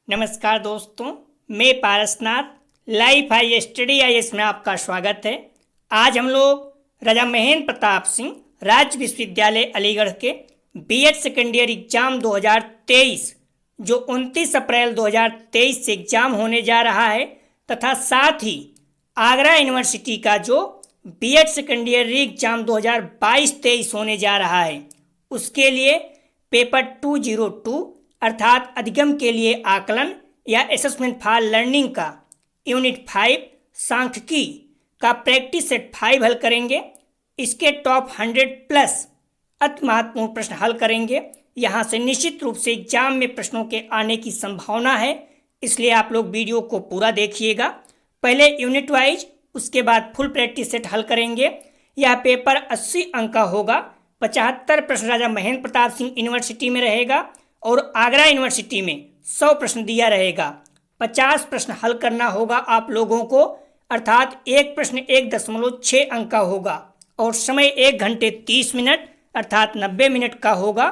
नमस्कार दोस्तों, मैं Parasnath life high study IAS में आपका स्वागत है। आज हम लोग राजा महेंद्र प्रताप सिंह राज्य विश्वविद्यालय अलीगढ़ के बीएड सेकेंड ईयर एग्जाम 2023 जो 29 अप्रैल 2023 से एग्जाम होने जा रहा है तथा साथ ही आगरा यूनिवर्सिटी का जो BEd second year re exam 2022-23 होने जा रहा है उसके लिए पेपर 202 अर्थात अधिगम के लिए आकलन या असेसमेंट फॉर लर्निंग का यूनिट 5 सांख्यिकी का प्रैक्टिस सेट 5 हल करेंगे। इसके टॉप 100 प्लस अति महत्वपूर्ण प्रश्न हल करेंगे। यहाँ से निश्चित रूप से एग्जाम में प्रश्नों के आने की संभावना है, इसलिए आप लोग वीडियो को पूरा देखिएगा। पहले यूनिट वाइज, उसके बाद फुल प्रैक्टिस सेट हल करेंगे। यह पेपर 80 अंक का होगा। 75 प्रश्न राजा महेंद्र प्रताप सिंह यूनिवर्सिटी में रहेगा और आगरा यूनिवर्सिटी में 100 प्रश्न दिया रहेगा। 50 प्रश्न हल करना होगा आप लोगों को, अर्थात एक प्रश्न 1.6 अंक का होगा और समय 1 घंटे 30 मिनट अर्थात 90 मिनट का होगा।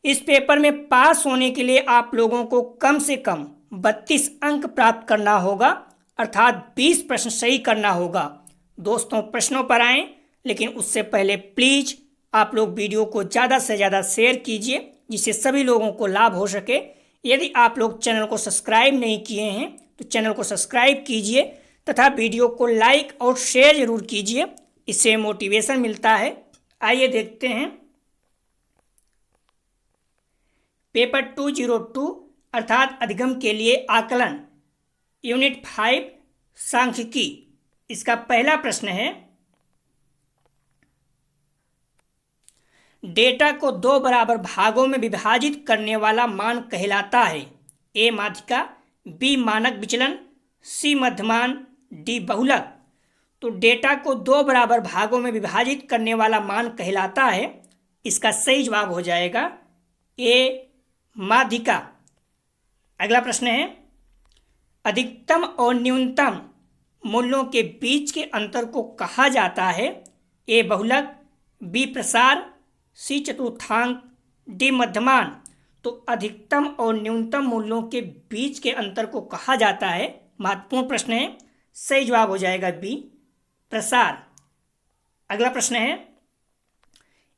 इस पेपर में पास होने के लिए आप लोगों को कम से कम 32 अंक प्राप्त करना होगा, अर्थात 20 प्रश्न सही करना होगा। दोस्तों, प्रश्नों पर आएँ, लेकिन उससे पहले प्लीज आप लोग वीडियो को ज़्यादा से ज़्यादा शेयर कीजिए जिससे सभी लोगों को लाभ हो सके। यदि आप लोग चैनल को सब्सक्राइब नहीं किए हैं तो चैनल को सब्सक्राइब कीजिए तथा वीडियो को लाइक और शेयर जरूर कीजिए, इससे मोटिवेशन मिलता है। आइए देखते हैं पेपर 202 अर्थात अधिगम के लिए आकलन यूनिट 5 सांख्यिकी। इसका पहला प्रश्न है, डेटा को 2 बराबर भागों में विभाजित करने वाला मान कहलाता है। ए माध्यिका, बी मानक विचलन, सी मध्यमान, डी बहुलक। तो डेटा को 2 बराबर भागों में विभाजित करने वाला मान कहलाता है। इसका सही जवाब हो जाएगा ए माध्यिका। अगला प्रश्न है, अधिकतम और न्यूनतम मूल्यों के बीच के अंतर को कहा जाता है। ए बहुलक, बी प्रसार, सी चतुर्थांक, डी मध्यमान। तो अधिकतम और न्यूनतम मूल्यों के बीच के अंतर को कहा जाता है। महत्वपूर्ण प्रश्न है, सही जवाब हो जाएगा बी प्रसार। अगला प्रश्न है,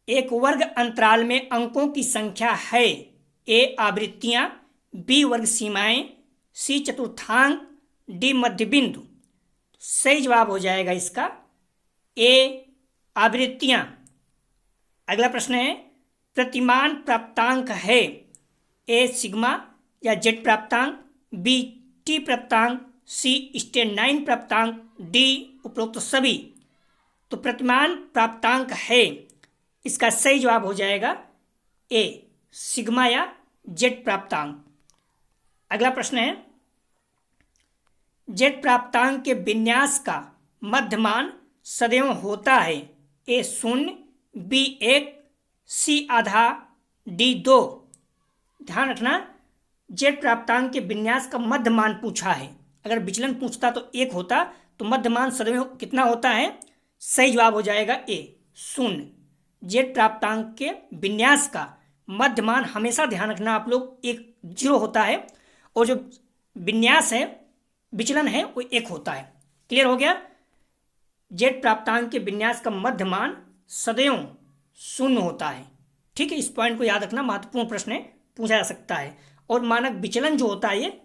एक वर्ग अंतराल में अंकों की संख्या है। ए आवृत्तियां, बी वर्ग सीमाएं, सी चतुर्थांक, डी मध्य बिंदु। सही जवाब हो जाएगा इसका ए आवृत्तियां। अगला प्रश्न है, प्रतिमान प्राप्तांक है। ए सिग्मा या जेड प्राप्तांक, बी टी प्राप्तांक, सी स्टेनाइन प्राप्तांक, डी उपरोक्त सभी। तो प्रतिमान प्राप्तांक है, इसका सही जवाब हो जाएगा ए सिग्मा या जेड प्राप्तांक। अगला प्रश्न है, जेड प्राप्तांक के विन्यास का मध्यमान सदैव होता है। ए 0, बी 1, सी आधा, डी 2। ध्यान रखना, जेड प्राप्तांक के विन्यास का मध्यमान पूछा है। अगर विचलन पूछता तो 1 होता, तो मध्यमान सदैव कितना होता है? सही जवाब हो जाएगा ए 0। जेड प्राप्तांक के विन्यास का मध्यमान हमेशा ध्यान रखना आप लोग 0 होता है और जो विन्यास है, विचलन है, वो 1 होता है। क्लियर हो गया? जेड प्राप्तांक के विन्यास का मध्यमान सदैव 0 होता है। ठीक है, इस पॉइंट को याद रखना, महत्वपूर्ण प्रश्न है, पूछा जा सकता है। और मानक विचलन जो होता है ये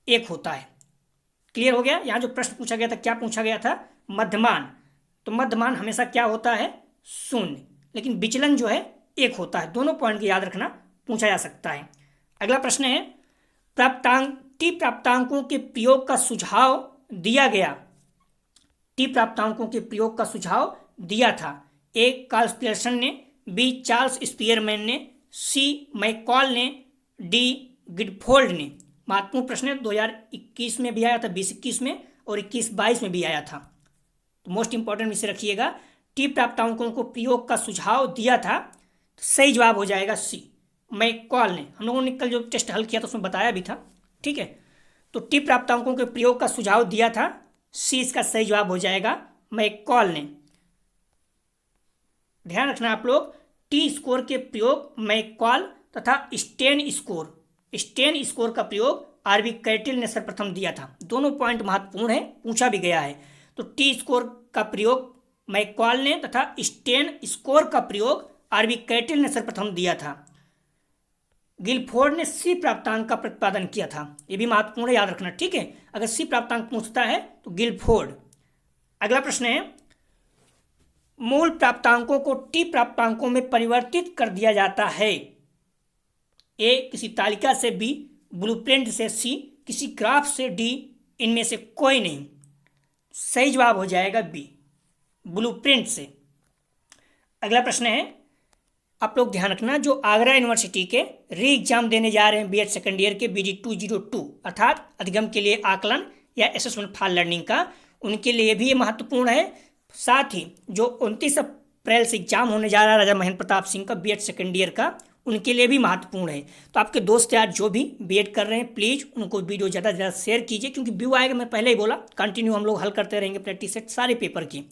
1 होता है। क्लियर हो गया? यहाँ जो प्रश्न पूछा गया था, क्या पूछा गया था? मध्यमान। तो मध्यमान हमेशा क्या होता है? 0। लेकिन विचलन जो है 1 होता है। दोनों पॉइंट को याद रखना, पूछा जा सकता है। अगला प्रश्न है, टी प्राप्तांकों के प्रयोग का सुझाव दिया गया। टी प्राप्तांकों के प्रयोग का सुझाव दिया था। ए कार्ल पियर्सन ने, बी चार्ल्स स्पीयरमैन ने, सी मैकॉल ने, डी गिडफोल्ड ने। महत्वपूर्ण प्रश्न है, 2021 में भी आया था, 2021 में, और 21-22 में भी आया था। तो मोस्ट इंपॉर्टेंट इसे रखिएगा। टी प्राप्तांकों को प्रयोग का सुझाव दिया था, तो सही जवाब हो जाएगा सी मैकॉल ने। हम लोगों ने कल जो टेस्ट हल किया था उसमें बताया भी था। ठीक है, तो टी प्राप्तांकों के प्रयोग का सुझाव दिया था, सी इसका सही जवाब हो जाएगा मैकॉल ने। ध्यान रखना आप लोग, टी स्कोर के प्रयोग मैकॉल तथा स्टेन स्कोर का प्रयोग आर्बिट्रेटिल ने सर्वप्रथम दिया था। दोनों पॉइंट महत्वपूर्ण है, पूछा भी गया है। तो टी स्कोर का प्रयोग मैकॉल ने तथा स्टेन स्कोर का प्रयोग आर्बिट्रेटिल ने सर्वप्रथम दिया था। गिलफोर्ड ने सी प्राप्तांक का प्रतिपादन किया था। यह भी महत्वपूर्ण है, याद रखना, ठीक है। अगर सी प्राप्तांक पूछता है तो गिलफोर्ड। अगला प्रश्न है, मूल प्राप्तांकों को टी प्राप्तांकों में परिवर्तित कर दिया जाता है। ए किसी तालिका से, बी ब्लूप्रिंट से, सी किसी ग्राफ से, डी इनमें से कोई नहीं। सही जवाब हो जाएगा बी, ब्लूप्रिंट से। अगला प्रश्न है, आप लोग ध्यान रखना, जो आगरा यूनिवर्सिटी के री एग्जाम देने जा रहे हैं बीएड सेकेंड ईयर के BD 202 अर्थात अधिगम के लिए आकलन या असेसमेंट फॉर लर्निंग का, उनके लिए भी ये महत्वपूर्ण है। साथ ही जो 29 अप्रैल से एग्जाम होने जा रहा है राजा महेंद्र प्रताप सिंह का बीएड सेकेंड ईयर का, उनके लिए भी महत्वपूर्ण है। तो आपके दोस्त यार जो भी बीएड कर रहे हैं, प्लीज़ उनको वीडियो ज़्यादा से ज़्यादा शेयर कीजिए, क्योंकि व्यू आएगा, मैं पहले ही बोला, कंटिन्यू हम लोग हल करते रहेंगे प्रैक्टिस सेट सारे पेपर की।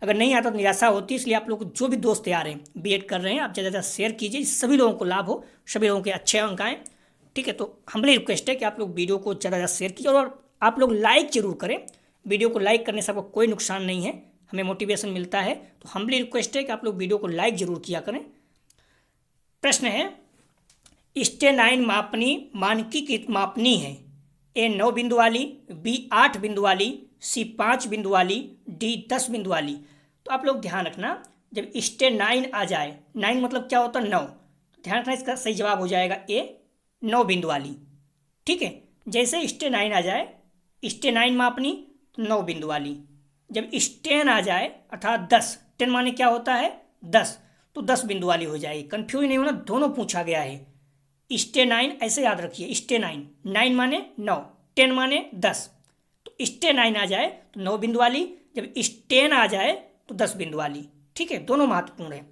अगर नहीं आता तो निराशा होती है, इसलिए आप लोग जो भी दोस्त तैयार हैं बीएड कर रहे हैं, आप ज़्यादा से ज़्यादा शेयर कीजिए, सभी लोगों को लाभ हो, सभी लोगों के अच्छे अंक आएँ, ठीक है। तो हमारी रिक्वेस्ट है कि आप लोग वीडियो को ज़्यादा से ज़्यादा शेयर कीजिए और आप लोग लाइक जरूर करें। वीडियो को लाइक करने से आपको कोई नुकसान नहीं है, हमें मोटिवेशन मिलता है। तो हमारी रिक्वेस्ट है कि आप लोग वीडियो को लाइक जरूर किया करें। प्रश्न है, स्टेनाइन मापनी मानकीकृत मापनी है। ए 9 बिंदु वाली, बी 8 बिंदु वाली, सी 5 बिंदु वाली, डी 10 बिंदु वाली। तो आप लोग ध्यान रखना, जब स्टेनाइन आ जाए, 9 मतलब क्या होता है 9, तो ध्यान रखना इसका सही जवाब हो जाएगा ए 9 बिंदु वाली, ठीक है। जैसे स्टेनाइन आ जाए, स्टेनाइन मापनी 9 बिंदु वाली। जब स्टेन आ जाए अर्थात 10, 10 माने क्या होता है 10, तो 10 बिंदु वाली हो जाएगी। कंफ्यूज नहीं होना, दोनों पूछा गया है। स्टेनाइन ऐसे याद रखिए, स्टेनाइन 9 माने 9, 10 माने 10, तो स्टेनाइन आ जाए तो 9 बिंदु वाली, जब स्टेन आ जाए तो 10 बिंदु वाली, ठीक है। दोनों महत्वपूर्ण है।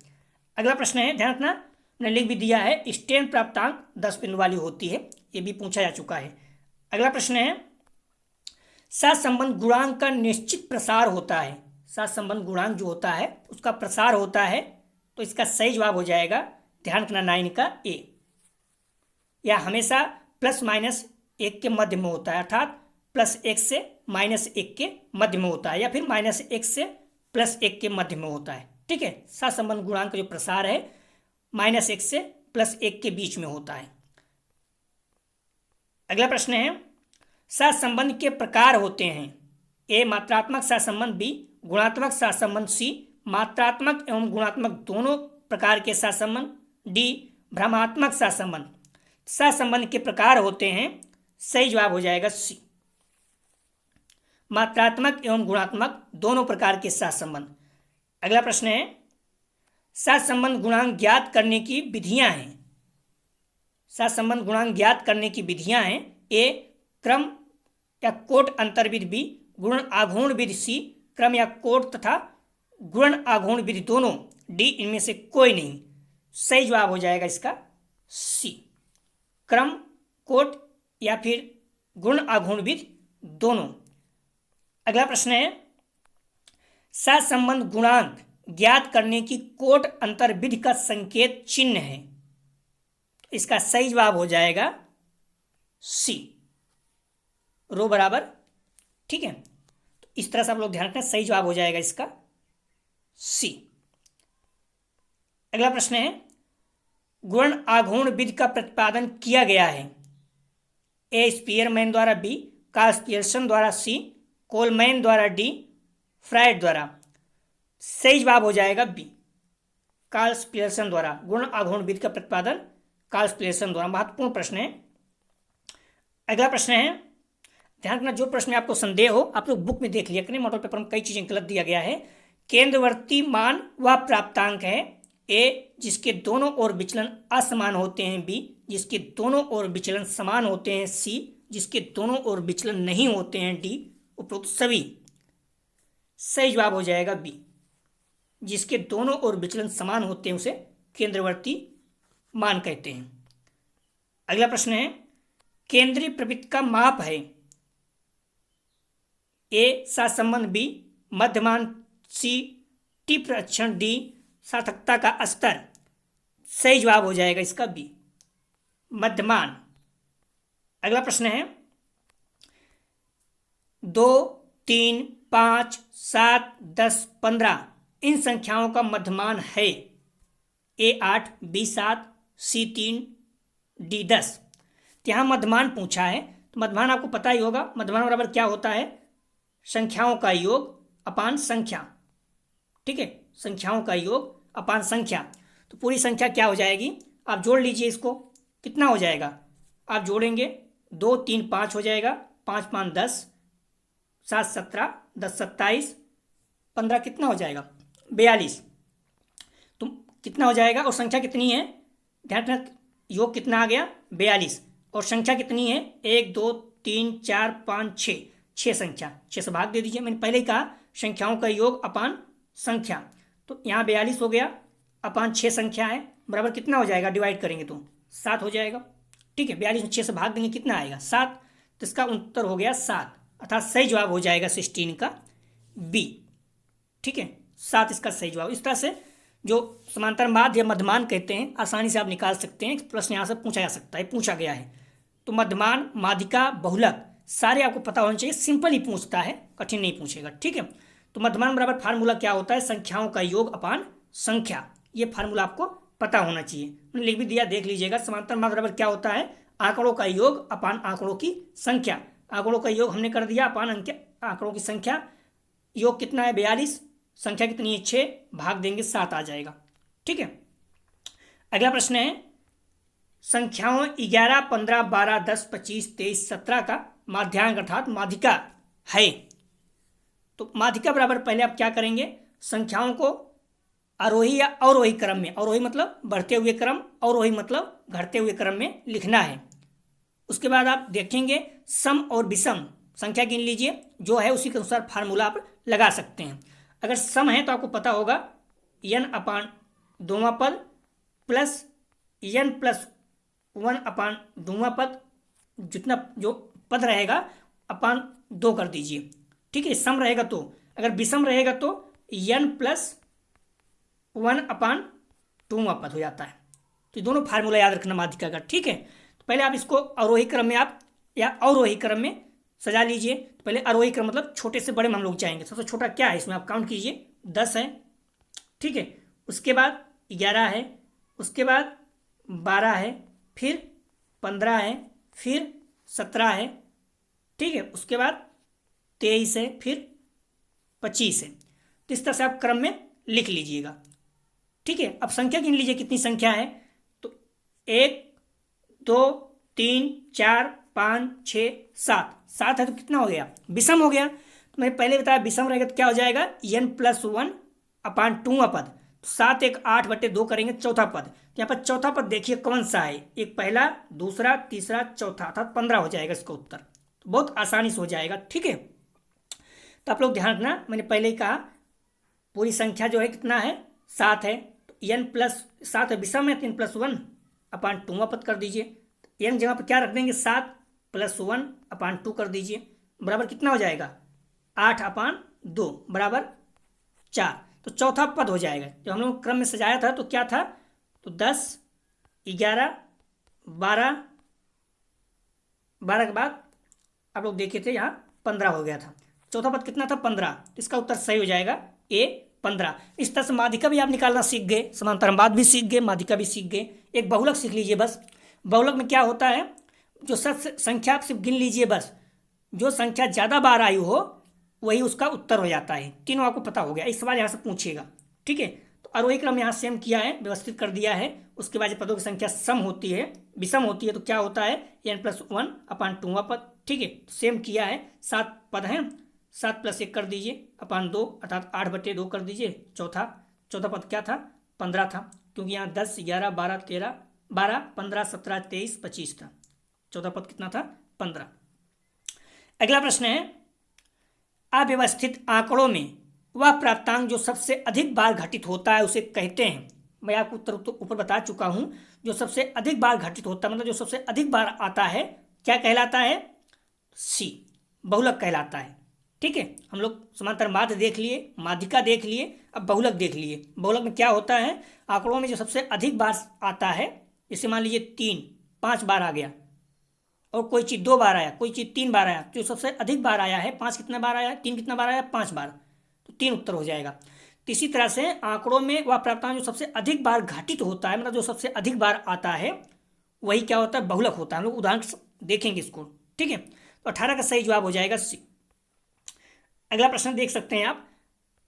अगला प्रश्न है, ध्यान रखना, मैंने लिख भी दिया है, स्टेन प्राप्तांक 10 बिंदु वाली होती है, ये भी पूछा जा चुका है। अगला प्रश्न है, सहसंबंध गुणांक का निश्चित प्रसार होता है। सहसंबंध गुणांक जो होता है उसका प्रसार होता है, तो इसका सही जवाब हो जाएगा, ध्यान रखना, 9 का ए। यह हमेशा ±1 के मध्य में होता है, अर्थात +1 से -1 के मध्य में होता है, या फिर -1 से +1 के मध्य में होता है, ठीक है। सहसंबंध गुणांक का जो प्रसार है -1 से +1 के बीच में होता है। अगला प्रश्न है, सहसंबंध के प्रकार होते हैं। ए मात्रात्मक सहसंबंध, बी गुणात्मक सहसंबंध, सी मात्रात्मक एवं गुणात्मक दोनों प्रकार के सहसंबंध, डी भ्रमात्मक सहसंबंध। सहसंबंध के प्रकार होते हैं, सही जवाब हो जाएगा सी, मात्रात्मक एवं गुणात्मक दोनों प्रकार के सहसंबंध। अगला प्रश्न है, सहसंबंध गुणांक ज्ञात करने की विधियां हैं। सहसंबंध गुणांक ज्ञात करने की विधियां हैं। ए क्रम या कोट अंतर विधि, बी गुण आघूर्ण विधि, सी क्रम या कोट तथा गुण आघूर्ण विधि दोनों, डी इनमें से कोई नहीं। सही जवाब हो जाएगा इसका सी, क्रम कोट या फिर गुण आघूर्ण विधि दोनों। अगला प्रश्न है, सहसंबंध गुणांक ज्ञात करने की कोट अंतर विधि का संकेत चिन्ह है। इसका सही जवाब हो जाएगा सी, रो बराबर, ठीक है। तो इस तरह से आप लोग ध्यान रखें, सही जवाब हो जाएगा इसका सी। अगला प्रश्न है, गुण आघूर्ण विधि का प्रतिपादन किया गया है। ए स्पीयरमैन द्वारा, बी कार्ल पियर्सन द्वारा, सी कोलमैन द्वारा, डी फ्राइड द्वारा। सही जवाब हो जाएगा बी, कार्ल पियर्सन द्वारा। गुण आघूर्ण विधि का प्रतिपादन कार्ल पियर्सन द्वारा। महत्वपूर्ण प्रश्न है। अगला प्रश्न है, ध्यान रखना, जो प्रश्न में आपको संदेह हो आप लोग बुक में देख लिया करें, मॉडल पेपर में कई चीजें गलत दिया गया है। केंद्रवर्ती मान वह प्राप्तांक है। ए जिसके दोनों ओर विचलन असमान होते हैं, बी जिसके दोनों ओर विचलन समान होते हैं, सी जिसके दोनों ओर विचलन नहीं होते हैं, डी उपरोक्त सभी। सही जवाब हो जाएगा बी, जिसके दोनों ओर विचलन समान होते हैं उसे केंद्रवर्ती मान कहते हैं। अगला प्रश्न है, केंद्रीय प्रवृत्ति का माप है। ए सहसंबंध, बी मध्यमान, सी टी प्रक्षण, डी सार्थकता का स्तर। सही जवाब हो जाएगा इसका बी, मध्यमान। अगला प्रश्न है, 2, 3, 5, 7, 10, 15 इन संख्याओं का मध्यमान है A8, B7, C3, D10। तो यहाँ मध्यमान पूछा है, तो मध्यमान आपको पता ही होगा, मध्यमान बराबर क्या होता है, संख्याओं का योग अपान संख्या। ठीक है, संख्याओं का योग अपान संख्या। तो पूरी संख्या क्या हो जाएगी, आप जोड़ लीजिए इसको, कितना हो जाएगा, आप जोड़ेंगे 2, 3, 5 हो जाएगा, 5, 5, 10, 7, 17, 10, 27, 15 कितना हो जाएगा 42। तो कितना हो जाएगा, और संख्या कितनी है, ध्यान रखना, योग कितना आ गया 42, और संख्या कितनी है 1, 2, 3, 4, 5, 6, 6 संख्या, 6 से भाग दे दीजिए। मैंने पहले ही कहा संख्याओं का योग अपान संख्या, तो यहाँ 42 हो गया अपान 6 संख्या है, बराबर कितना हो जाएगा, डिवाइड करेंगे तो 7 हो जाएगा। ठीक है, 42 में 6 से भाग देंगे कितना आएगा 7, तो इसका उत्तर हो गया 7, अर्थात सही जवाब हो जाएगा 16 का बी। ठीक है, 7 इसका सही जवाब। इस तरह से जो समांतर माध्य या मध्यमान कहते हैं आसानी से आप निकाल सकते हैं, प्रश्न यहाँ से पूछा जा सकता है, पूछा गया है। तो मध्यमान, माध्यिका, बहुलक सारे आपको पता होना चाहिए, सिंपल ही पूछता है, कठिन नहीं पूछेगा। ठीक है, तो मध्यमान बराबर फार्मूला क्या होता है, संख्याओं का योग अपान संख्या, ये फार्मूला आपको पता होना चाहिए, मैंने लिख भी दिया, देख लीजिएगा। समांतर माध्य बराबर क्या होता है, आंकड़ों का योग अपान आंकड़ों की संख्या। आंकड़ों का योग हमने कर दिया अपान आंकड़ों की संख्या। योग कितना है 42, संख्या कितनी है 6, भाग देंगे 7 आ जाएगा। ठीक है, अगला प्रश्न है संख्याओं 11, 15, 12, 10, 25, 23, 17 का माध्यांक अर्थात माध्यिका है। तो माध्यिका बराबर पहले आप क्या करेंगे, संख्याओं को आरोही या अवरोही क्रम में, अवरोही मतलब बढ़ते हुए क्रम, अवरोही मतलब घटते हुए क्रम में लिखना है। उसके बाद आप देखेंगे सम और विषम संख्या गिन लीजिए, जो है उसी के अनुसार फार्मूला आप लगा सकते हैं। अगर सम है तो आपको पता होगा n अपान दोवां पद प्लस n प्लस 1 अपान दोवां पद, जितना जो पद रहेगा अपान 2 कर दीजिए। ठीक है, सम रहेगा तो, अगर विषम रहेगा तो n प्लस 1 अपान 2वां पद हो जाता है। तो दोनों फार्मूला याद रखना माध्यिका का। ठीक है, तो पहले आप इसको अवरोही क्रम में आप या अवरोही क्रम में सजा लीजिए। तो पहले आरोही क्रम मतलब छोटे से बड़े में हम लोग जाएंगे। सबसे छोटा क्या है इसमें, आप काउंट कीजिए 10 है। ठीक है, उसके बाद 11 है, उसके बाद 12 है, फिर 15 है, फिर 17 है। ठीक है, उसके बाद 23 है, फिर 25 है। तो इस तरह से आप क्रम में लिख लीजिएगा। ठीक है, अब संख्या गिन लीजिए कितनी संख्या है, तो 1, 2, 3, 4, 5, 6, 7, 7 है तो कितना हो गया, विषम हो गया। तो मैं पहले बताया विषम रहेगा तो क्या हो जाएगा n प्लस 1 अपान 2वां पद। तो 7, 1, 8/2 करेंगे चौथा पद। तो यहाँ पर चौथा पद देखिए कौन सा है, एक पहला, दूसरा, तीसरा, चौथा, अर्थात 15 हो जाएगा इसका उत्तर। तो बहुत आसानी से हो जाएगा। ठीक है, तो आप लोग ध्यान रखना, मैंने पहले ही कहा पूरी संख्या जो है कितना है 7 है, तो n प्लस 7 है, विषम है, तो n प्लस 1 अपान 2वां पद कर दीजिए। n जगह पर क्या रख देंगे 7 प्लस 1 अपान 2 कर दीजिए, बराबर कितना हो जाएगा 8 अपान 2 बराबर 4। तो चौथा पद हो जाएगा। जब हम लोग क्रम में सजाया था तो क्या था, तो 10, 11, 12, 12 के बाद आप लोग देखे थे यहाँ 15 हो गया था। चौथा पद कितना था 15, तो इसका उत्तर सही हो जाएगा ए 15। इस तरह से माध्यिका भी आप निकालना सीख गए, समांतरमाद भी सीख गए, माध्यिका भी सीख गए। एक बहुलक सीख लीजिए बस। बहुलक में क्या होता है, जो संख्या आप सिर्फ गिन लीजिए बस, जो संख्या ज़्यादा बार आई हो वही उसका उत्तर हो जाता है। तीनों आपको पता हो गया, इस सवाल यहाँ से पूछिएगा। ठीक है, तो आरोही क्रम यहाँ सेम किया है, व्यवस्थित कर दिया है। उसके बाद पदों की संख्या सम होती है, विषम होती है, तो क्या होता है n प्लस 1 अपान 2वां पद। ठीक है, सेम किया है। 7 पद हैं, 7 प्लस 1 कर दीजिए अपान 2, अर्थात 8/2 कर दीजिए। चौथा पद क्या था 15 था, क्योंकि यहाँ 10, 11, 12, 13, 12, 15, 17, 23, 25 था। चौथा पद कितना था 15। अगला प्रश्न है अव्यवस्थित आंकड़ों में वह प्राप्तांक जो सबसे अधिक बार घटित होता है उसे कहते हैं। मैं आपको उत्तर ऊपर बता चुका हूं, जो सबसे अधिक बार घटित होता है मतलब जो सबसे अधिक बार आता है क्या कहलाता है, सी बहुलक कहलाता है। ठीक है, हम लोग समांतर माध्य देख लिए, माध्यिका देख लिए, अब बहुलक देख लिए। बहुलक में क्या होता है, आंकड़ों में जो सबसे अधिक बार आता है, जैसे मान लीजिए 3, 5 बार आ गया, और कोई चीज़ 2 बार आया, कोई चीज़ 3 बार आया, जो सबसे अधिक बार आया है 5 कितना बार आया, 3 कितना बार आया, 5 बार, तो 3 उत्तर हो जाएगा। तो इसी तरह से आंकड़ों में वह प्राप्तांक जो सबसे अधिक बार घटित होता है, मतलब जो सबसे अधिक बार आता है वही क्या होता है, बहुलक होता है। हम लोग उदाहरण देखेंगे इसको, ठीक है। तो 18 का सही जवाब हो जाएगा सी। अगला प्रश्न देख सकते हैं आप,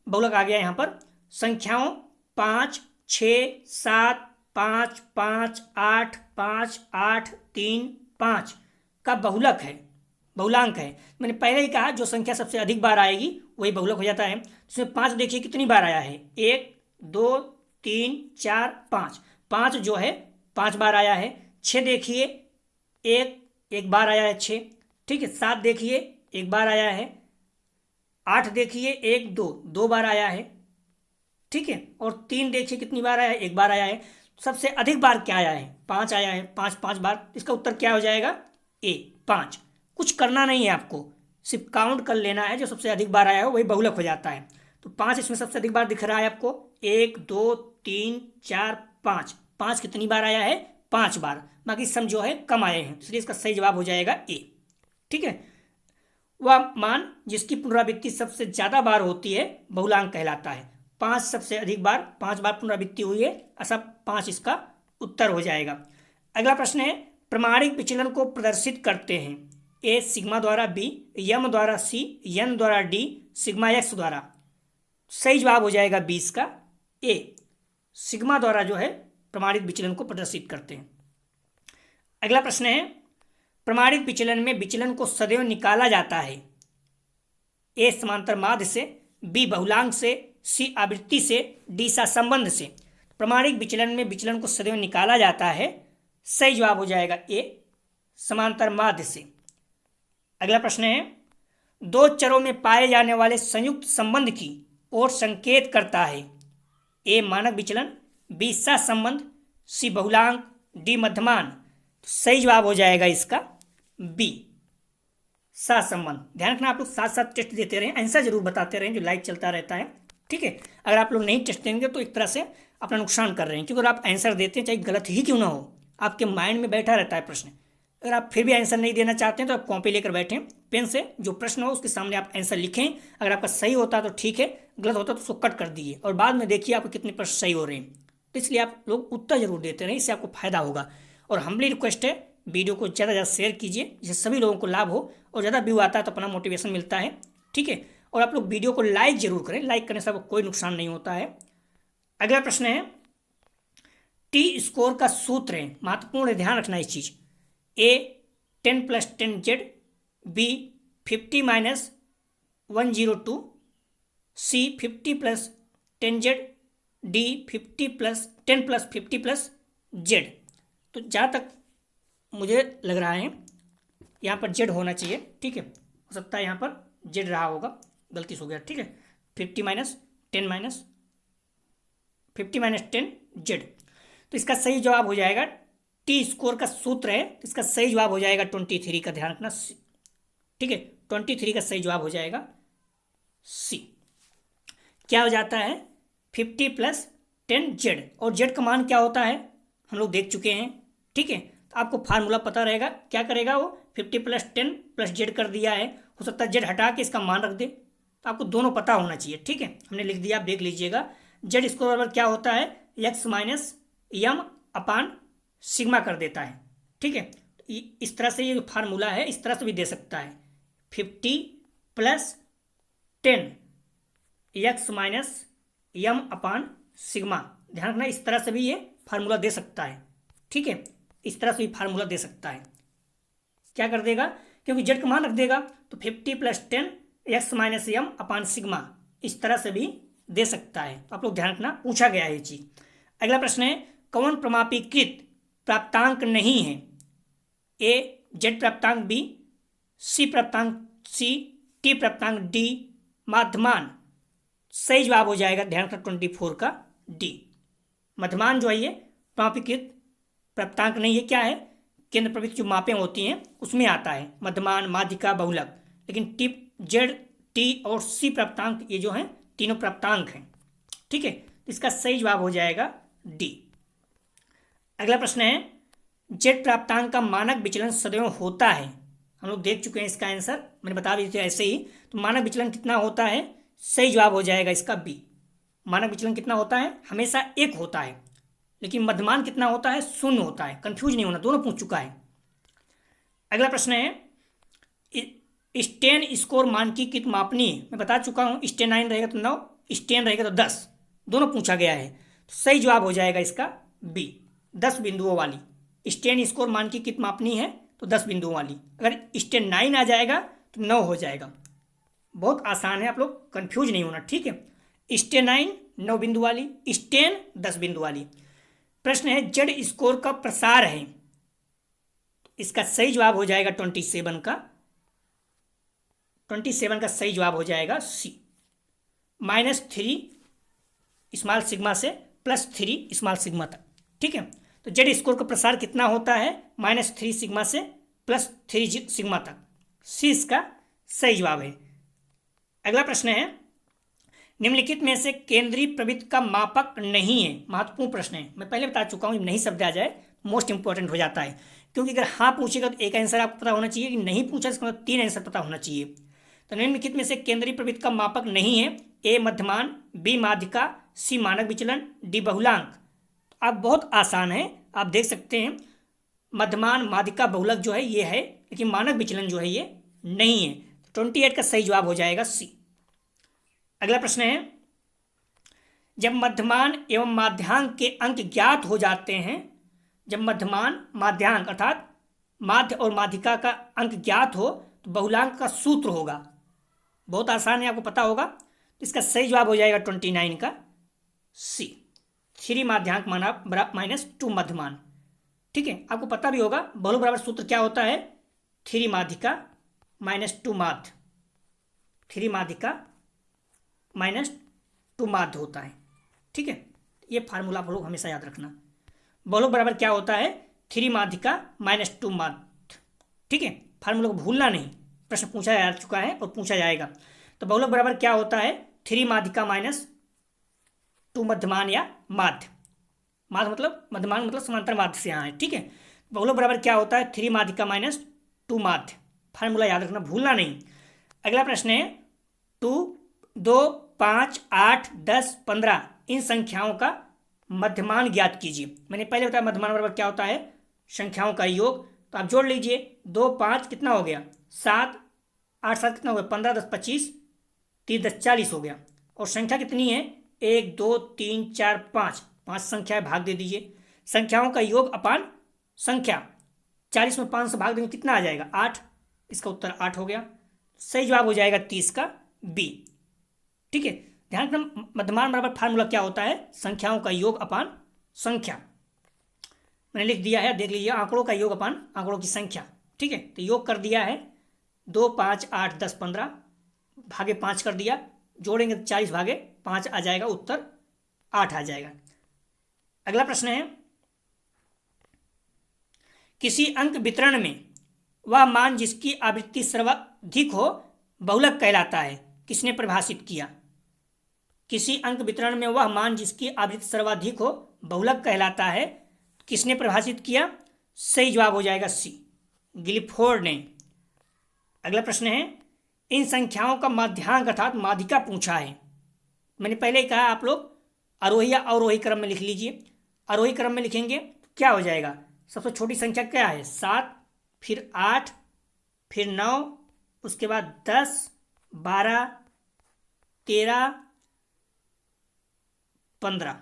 बहुलक आ गया यहाँ पर। संख्याओं 5, 6, 7, 5, 5, 8, 5, 8, 3, 5 का बहुलक है, बहुलांक है। मैंने पहले ही कहा जो संख्या सबसे अधिक बार आएगी वही बहुलक हो जाता है। इसमें 5 देखिए कितनी बार आया है, 1, 2, 3, 4, 5, 5 जो है 5 बार आया है। 6 देखिए एक बार आया है 6, ठीक है। 7 देखिए 1 बार आया है। 8 देखिए 1, 2 बार आया है, ठीक है। और 3 देखिए कितनी बार आया है, 1 बार आया है। सबसे अधिक बार क्या आया है, 5 आया है, 5 बार। इसका उत्तर क्या हो जाएगा, ए 5। कुछ करना नहीं है आपको, सिर्फ काउंट कर लेना है, जो सबसे अधिक बार आया है वही बहुलक हो जाता है। तो 5 इसमें सबसे अधिक बार दिख रहा है आपको, 1, 2, 3, 4, 5, 5 कितनी बार आया है, 5 बार। बाकी सम जो है कम आए हैं, इसलिए इसका सही जवाब हो जाएगा ए, ठीक है। वह मान जिसकी पुनरावृत्ति सबसे ज्यादा बार होती है बहुलांक कहलाता है। 5 सबसे अधिक बार, 5 बार पुनरावृत्ति हुई है, ऐसा 5 इसका उत्तर हो जाएगा। अगला प्रश्न है, प्रमाणिक विचलन को प्रदर्शित करते हैं। ए सिग्मा द्वारा, बी यम द्वारा, सी एन द्वारा, डी सिग्मा एक्स द्वारा। सही जवाब हो जाएगा 20 का ए, सिग्मा द्वारा जो है प्रमाणित विचलन को प्रदर्शित करते हैं। अगला प्रश्न है, प्रमाणित विचलन में विचलन को सदैव निकाला जाता है। ए समांतर माध्य से, बी बहुलांक से, सी आवृत्ति से, डी सहसंबंध से। प्रमाणिक विचलन में विचलन को सदैव निकाला जाता है, सही जवाब हो जाएगा ए समांतर माध्य से। अगला प्रश्न है, दो चरों में पाए जाने वाले संयुक्त संबंध की ओर संकेत करता है। ए मानक विचलन, बी सहसंबंध, सी बहुलांक, डी मध्यमान। तो सही जवाब हो जाएगा इसका बी सहसंबंध। ध्यान रखना, आप लोग साथ साथ टेस्ट देते रहें, आंसर जरूर बताते रहें, जो लाइव चलता रहता है, ठीक है। अगर आप लोग नहीं टेस्ट देंगे तो एक तरह से अपना नुकसान कर रहे हैं, क्योंकि अगर आप आंसर देते हैं चाहे गलत ही क्यों ना हो, आपके माइंड में बैठा रहता है प्रश्न। अगर आप फिर भी आंसर नहीं देना चाहते हैं तो आप कॉपी लेकर बैठें, पेन से जो प्रश्न हो उसके सामने आप आंसर लिखें। अगर आपका सही होता है तो ठीक है, गलत होता तो उसको कट कर दीजिए, और बाद में देखिए आपको कितने प्रश्न सही हो रहे हैं। तो इसलिए आप लोग उत्तर जरूर देते रहें, इससे आपको फायदा होगा। और हम्बली रिक्वेस्ट है, वीडियो को ज़्यादा ज़्यादा शेयर कीजिए, जिससे सभी लोगों को लाभ हो, और ज़्यादा व्यू आता है तो अपना मोटिवेशन मिलता है, ठीक है। और आप लोग वीडियो को लाइक जरूर करें, लाइक करने से आपको कोई नुकसान नहीं होता है। अगला प्रश्न है, टी स्कोर का सूत्र है, महत्वपूर्ण है, ध्यान रखना इस चीज। ए 10 + 10z, बी 50 - 102, सी 50 + 10z, डी 50 + 10 + 50 + z। तो जहाँ तक मुझे लग रहा है यहाँ पर z होना चाहिए, ठीक है। हो सकता है यहाँ पर z रहा होगा, गलती से हो गया, ठीक है। 50 - 10 - 50 - 10 z। तो इसका सही जवाब हो जाएगा, टी स्कोर का सूत्र है, तो इसका सही जवाब हो जाएगा 23 का, ध्यान रखना, ठीक है। 23 का सही जवाब हो जाएगा सी। क्या हो जाता है, 50 + 10z, और z का मान क्या होता है हम लोग देख चुके हैं, ठीक है। तो आपको फार्मूला पता रहेगा, क्या करेगा वो, 50 + 10 + z कर दिया है, हो सकता है z हटा के इसका मान रख दे, तो आपको दोनों पता होना चाहिए, ठीक है। हमने लिख दिया, आप देख लीजिएगा। z स्कोर बराबर क्या होता है, x - m/σ कर देता है, ठीक है। इस तरह से ये जो फार्मूला है इस तरह से भी दे सकता है, 50 + 10 x - m/σ। ध्यान रखना, इस तरह से भी ये फार्मूला दे सकता है, ठीक है। इस तरह से भी फार्मूला दे सकता है, क्या कर देगा, क्योंकि z का मान रख देगा, तो 50 + 10 x - m/σ इस तरह से भी दे सकता है। आप लोग ध्यान रखना, पूछा गया है ये चीज। अगला प्रश्न है, कौन प्रमापीकृत प्राप्तांक नहीं है। ए z प्राप्तांक, बी सी प्राप्तांक, सी टी प्राप्तांक, डी मध्यमान। सही जवाब हो जाएगा, ध्यान रखना, 24 का डी। मध्यमान जो है ये प्रमापीकृत प्राप्तांक नहीं है, क्या है, केंद्र प्रवृत्ति जो मापें होती हैं उसमें आता है, मध्यमान, माध्यिका, बहुलक। लेकिन टी, जेड, टी और सी प्राप्तांक ये जो हैं तीनों प्राप्तांक हैं, ठीक है। इसका सही जवाब हो जाएगा डी। अगला प्रश्न है, जेड प्राप्तांक का मानक विचलन सदैव होता है। हम लोग देख चुके हैं इसका आंसर, मैंने बता दिया था ऐसे ही। तो मानक विचलन कितना होता है? सही जवाब हो जाएगा इसका बी। मानक विचलन कितना होता है? हमेशा 1 होता है, लेकिन मध्यमान कितना होता है? 0 होता है। कंफ्यूज नहीं होना, दोनों पूछ चुका है। अगला प्रश्न है स्टेन स्कोर मानकीकृत मापनीय। मैं बता चुका हूं, स्टेन 9 रहेगा तो 9, स्टेन रहेगा तो 10, दोनों पूछा गया है। तो सही जवाब हो जाएगा इसका बी, 10 बिंदुओं वाली। स्टेन स्कोर मानकीकृत मापनीय है तो 10 बिंदुओं वाली। अगर स्टेन 9 आ जाएगा तो 9 हो जाएगा। बहुत आसान है, आप लोग कंफ्यूज नहीं होना, ठीक है। स्टेन 9 बिंदु वाली, स्टेन 10 बिंदु वाली। प्रश्न है जेड स्कोर का प्रसार है। इसका सही जवाब हो जाएगा 27 का। 27 का सही जवाब हो जाएगा सी, -3 स्मॉल सिग्मा से +3 स्मॉल सिग्मा तक, ठीक है। तो जेड स्कोर का प्रसार कितना होता है? -3 सिग्मा से +3 सिग्मा तक। सी इसका सही जवाब है। अगला प्रश्न है निम्नलिखित में से केंद्रीय प्रवृत्ति का मापक नहीं है। महत्वपूर्ण प्रश्न है, मैं पहले बता चुका हूं, नहीं शब्द आ जाए मोस्ट इंपॉर्टेंट हो जाता है। क्योंकि अगर हाँ पूछेगा तो एक आंसर आपको पता होना चाहिए, कि नहीं पूछा इसका मतलब 3 आंसर पता होना चाहिए। तो निम्नलिखित में से केंद्रीय प्रवृत्ति का मापक नहीं है। ए मध्यमान, बी माध्यिका, सी मानक विचलन, डी बहुलांक। अब बहुत आसान है, आप देख सकते हैं मध्यमान, माध्यिका, बहुलक जो है ये है, लेकिन मानक विचलन जो है ये नहीं है। 28 का सही जवाब हो जाएगा सी। अगला प्रश्न है जब मध्यमान एवं माध्यांक के अंक ज्ञात हो जाते हैं, जब मध्यमान माध्यांक अर्थात माध्य और माध्यिका का अंक ज्ञात हो तो बहुलांक का सूत्र होगा। बहुत आसान है, आपको पता होगा। तो इसका सही जवाब हो जाएगा 29 का सी, 3 माध्यांक -2 मध्यमान, ठीक है। आपको पता भी होगा बहुलक बराबर सूत्र क्या होता है? 3 माध्यिका -2 माध्य, 3 माध्यिका -2 माध्य होता है, ठीक है। ये फार्मूला आप लोग हमेशा याद रखना। बहुलक बराबर क्या होता है? 3 माध्यिका -2 माध्य, ठीक है। फार्मूला को भूलना नहीं, प्रश्न पूछा जा चुका है और पूछा जाएगा। तो बहुलक बराबर क्या होता है? 3 माध्यिका -2 मध्यमान या माध्य। माध्य मतलब मध्यमान मतलब समांतर माध्य से यहाँ है, ठीक है। बहुलक बराबर क्या होता है? 3 माध्यिका -2 माध्य। फार्मूला याद रखना, भूलना नहीं। अगला प्रश्न है 2, 5, 8, 10, 15 इन संख्याओं का मध्यमान ज्ञात कीजिए। मैंने पहले बताया मध्यमान बराबर क्या होता है? संख्याओं का योग। तो आप जोड़ लीजिए, 2, 5 कितना हो गया? 7, 8, 7 कितना हो गया? 15, 10, 25, 30, 10, 40 हो गया। और संख्या कितनी है? 1, 2, 3, 4, 5, 5 संख्या भाग दे दीजिए। संख्याओं का योग अपान संख्या, 40 में 5 से भाग देंगे कितना आ जाएगा? 8। इसका उत्तर 8 हो गया। सही जवाब हो जाएगा 30 का बी, ठीक है। ध्यान रखना मध्यमान बराबर फार्मूला क्या होता है? संख्याओं का योग अपान संख्या। मैंने लिख दिया है, देख लीजिए, आंकड़ों का योग अपान आंकड़ों की संख्या, ठीक है। तो योग कर दिया है 2, 5, 8, 10, 15 भागे 5 कर दिया, जोड़ेंगे तो 40 भागे 5 आ जाएगा, उत्तर 8 आ जाएगा। अगला प्रश्न है किसी अंक वितरण में वह मान जिसकी आवृत्ति सर्वाधिक हो बहुलक कहलाता है। किसने परिभाषित किया? किसी अंक वितरण में वह मान जिसकी आवृत्ति सर्वाधिक हो बहुलक कहलाता है, किसने परिभाषित किया? सही जवाब हो जाएगा सी, गिलफोर्ड ने। अगला प्रश्न है इन संख्याओं का माध्यांक अर्थात माध्यिका पूछा है। मैंने पहले ही कहा आप लोग आरोही या अवरोही क्रम में लिख लीजिए। आरोही क्रम में लिखेंगे तो क्या हो जाएगा? सबसे छोटी संख्या क्या है? 7, फिर 8, फिर 9, उसके बाद 10, 12, 13, 15,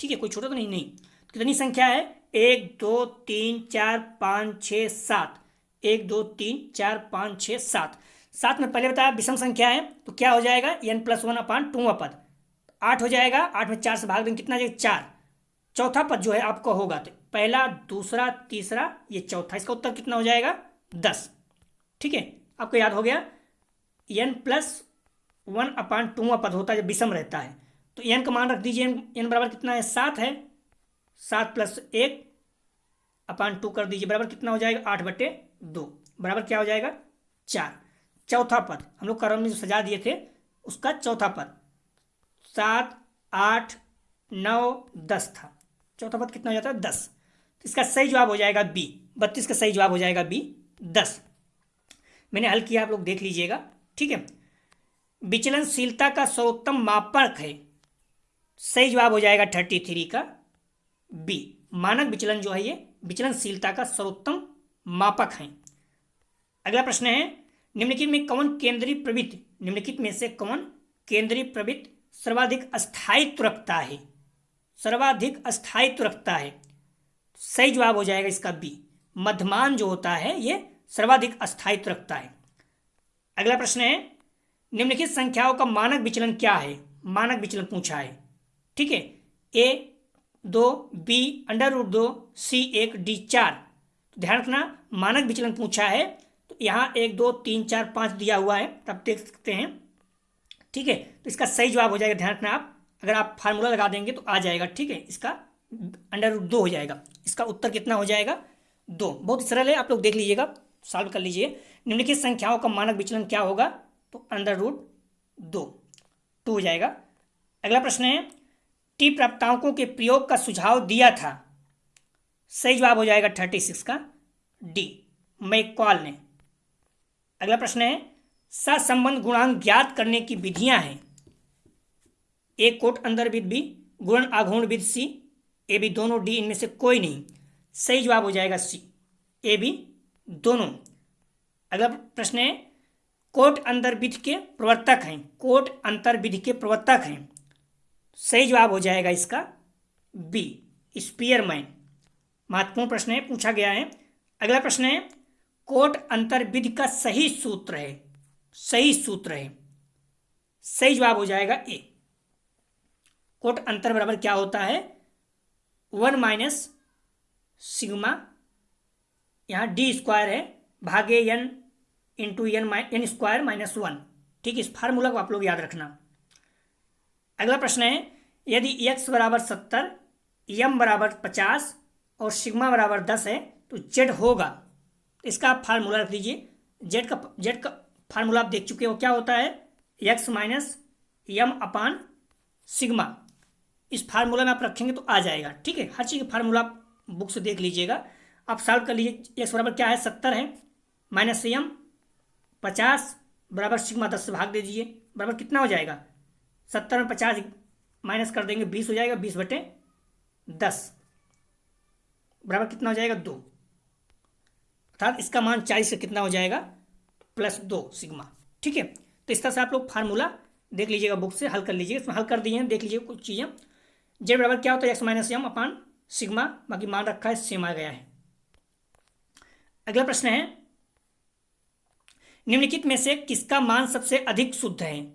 ठीक है। कोई छोटा तो नहीं। तो कितनी संख्या है? 1, 2, 3, 4, 5, 6, 7। 1, 2, 3, 4, 5, 6, 7। 7 में पहले बताया विषम संख्या है तो क्या हो जाएगा? n+1 अपान 2वां पद 8 हो जाएगा। 8 में 4 से भाग देंगे कितना आ जाएगा? 4। चौथा पद जो है आपका होगा तो पहला, दूसरा, तीसरा, ये चौथा। इसका उत्तर कितना हो जाएगा? 10, ठीक है। आपको याद हो गया n+1 अपान 2वां पद होता है जब विषम रहता है। तो n का मान रख दीजिए, n बराबर कितना है? 7 है। 7 + 1 अपान 2 कर दीजिए, बराबर कितना हो जाएगा? 8/2 बराबर क्या हो जाएगा? 4। चौथा पद हम लोग क्रम में जो सजा दिए थे उसका चौथा पद 7, 8, 9, 10 था। चौथा पद कितना हो जाता है? 10। तो इसका सही जवाब हो जाएगा बी। 32 का सही जवाब हो जाएगा बी 10। मैंने हल किया, आप लोग देख लीजिएगा। ठीक है, विचलनशीलता का सर्वोत्तम मापक है, सही जवाब हो जाएगा 33 का बी। मानक विचलन जो है ये विचलनशीलता का सर्वोत्तम मापक है। अगला प्रश्न है, निम्नलिखित में कौन केंद्रीय प्रवृत्ति, निम्नलिखित में से कौन केंद्रीय प्रवृत्ति सर्वाधिक अस्थायित्व रखता है, सर्वाधिक अस्थायित्व रखता है, सही जवाब हो जाएगा इसका बी। मध्यमान जो होता है ये सर्वाधिक अस्थायित्व रखता है। अगला प्रश्न है, निम्नलिखित संख्याओं का मानक विचलन क्या है, मानक विचलन पूछा है। ठीक है, ए 2, बी √2, सी 1, डी 4। तो ध्यान रखना, मानक विचलन पूछा है तो यहाँ 1 2 3 4 5 दिया हुआ है, तब देख सकते हैं। ठीक है, तो इसका सही जवाब हो जाएगा, ध्यान रखना आप, अगर आप फार्मूला लगा देंगे तो आ जाएगा। ठीक है, इसका √2 हो जाएगा। इसका उत्तर कितना हो जाएगा 2। बहुत सरल है, आप लोग देख लीजिएगा, सॉल्व कर लीजिए। निम्नलिखित संख्याओं का मानक विचलन क्या होगा, तो √2 हो जाएगा। अगला प्रश्न है, टी प्राप्तांकों के प्रयोग का सुझाव दिया था, सही जवाब हो जाएगा 36 का डी, मैकॉल ने। अगला प्रश्न है, सहसंबंध गुणांक ज्ञात करने की विधियां हैं, ए कोट अंदर विद बी, गुणन आघूर्ण विद सी, ए बी दोनों, डी इनमें से कोई नहीं, सही जवाब हो जाएगा सी, ए बी दोनों। अगला प्रश्न है, कोट अंतर्विधि के प्रवर्तक हैं, कोट अंतर्विधि के प्रवर्तक हैं, सही जवाब हो जाएगा इसका बी, स्पीयरमैन। महत्वपूर्ण प्रश्न है, पूछा गया है। अगला प्रश्न है, कोट अंतर्विधि का सही सूत्र है, सही सूत्र है, सही जवाब हो जाएगा ए। कोट अंतर बराबर क्या होता है, 1 - सिग्मा, यहाँ डी स्क्वायर है, भागे n इंटू n स्क्वायर -1। ठीक है, इस फार्मूला को आप लोग याद रखना। अगला प्रश्न है, यदि x बराबर 70, m बराबर 50 और सिग्मा बराबर 10 है तो z होगा, इसका आप फार्मूला रख दीजिए। z का फार्मूला आप देख चुके हो, क्या होता है, x - m अपान सिग्मा। इस फार्मूला में आप रखेंगे तो आ जाएगा। ठीक है, हर चीज़ का फार्मूला आप बुक से देख लीजिएगा, आप सॉल्व कर लीजिए। x बराबर क्या है, 70 है, -m 50 बराबर सिग्मा 10 से भाग दे दीजिए, बराबर कितना हो जाएगा, 70 में 50 माइनस कर देंगे 20 हो जाएगा, 20/10 बराबर कितना हो जाएगा 2, अर्थात इसका मान 40 से कितना हो जाएगा, +2 सिग्मा। ठीक है, तो इस तरह से आप लोग फार्मूला देख लीजिएगा, बुक से हल कर लीजिएगा। इसमें हल कर दिए हैं, देख लीजिए कुछ चीज़ें। जेड बराबर क्या होता है, x - m अपान सिग्मा, बाकी मान रखा है, सेम आ गया है। अगला प्रश्न है, निम्नलिखित में से किसका मान सबसे अधिक शुद्ध है,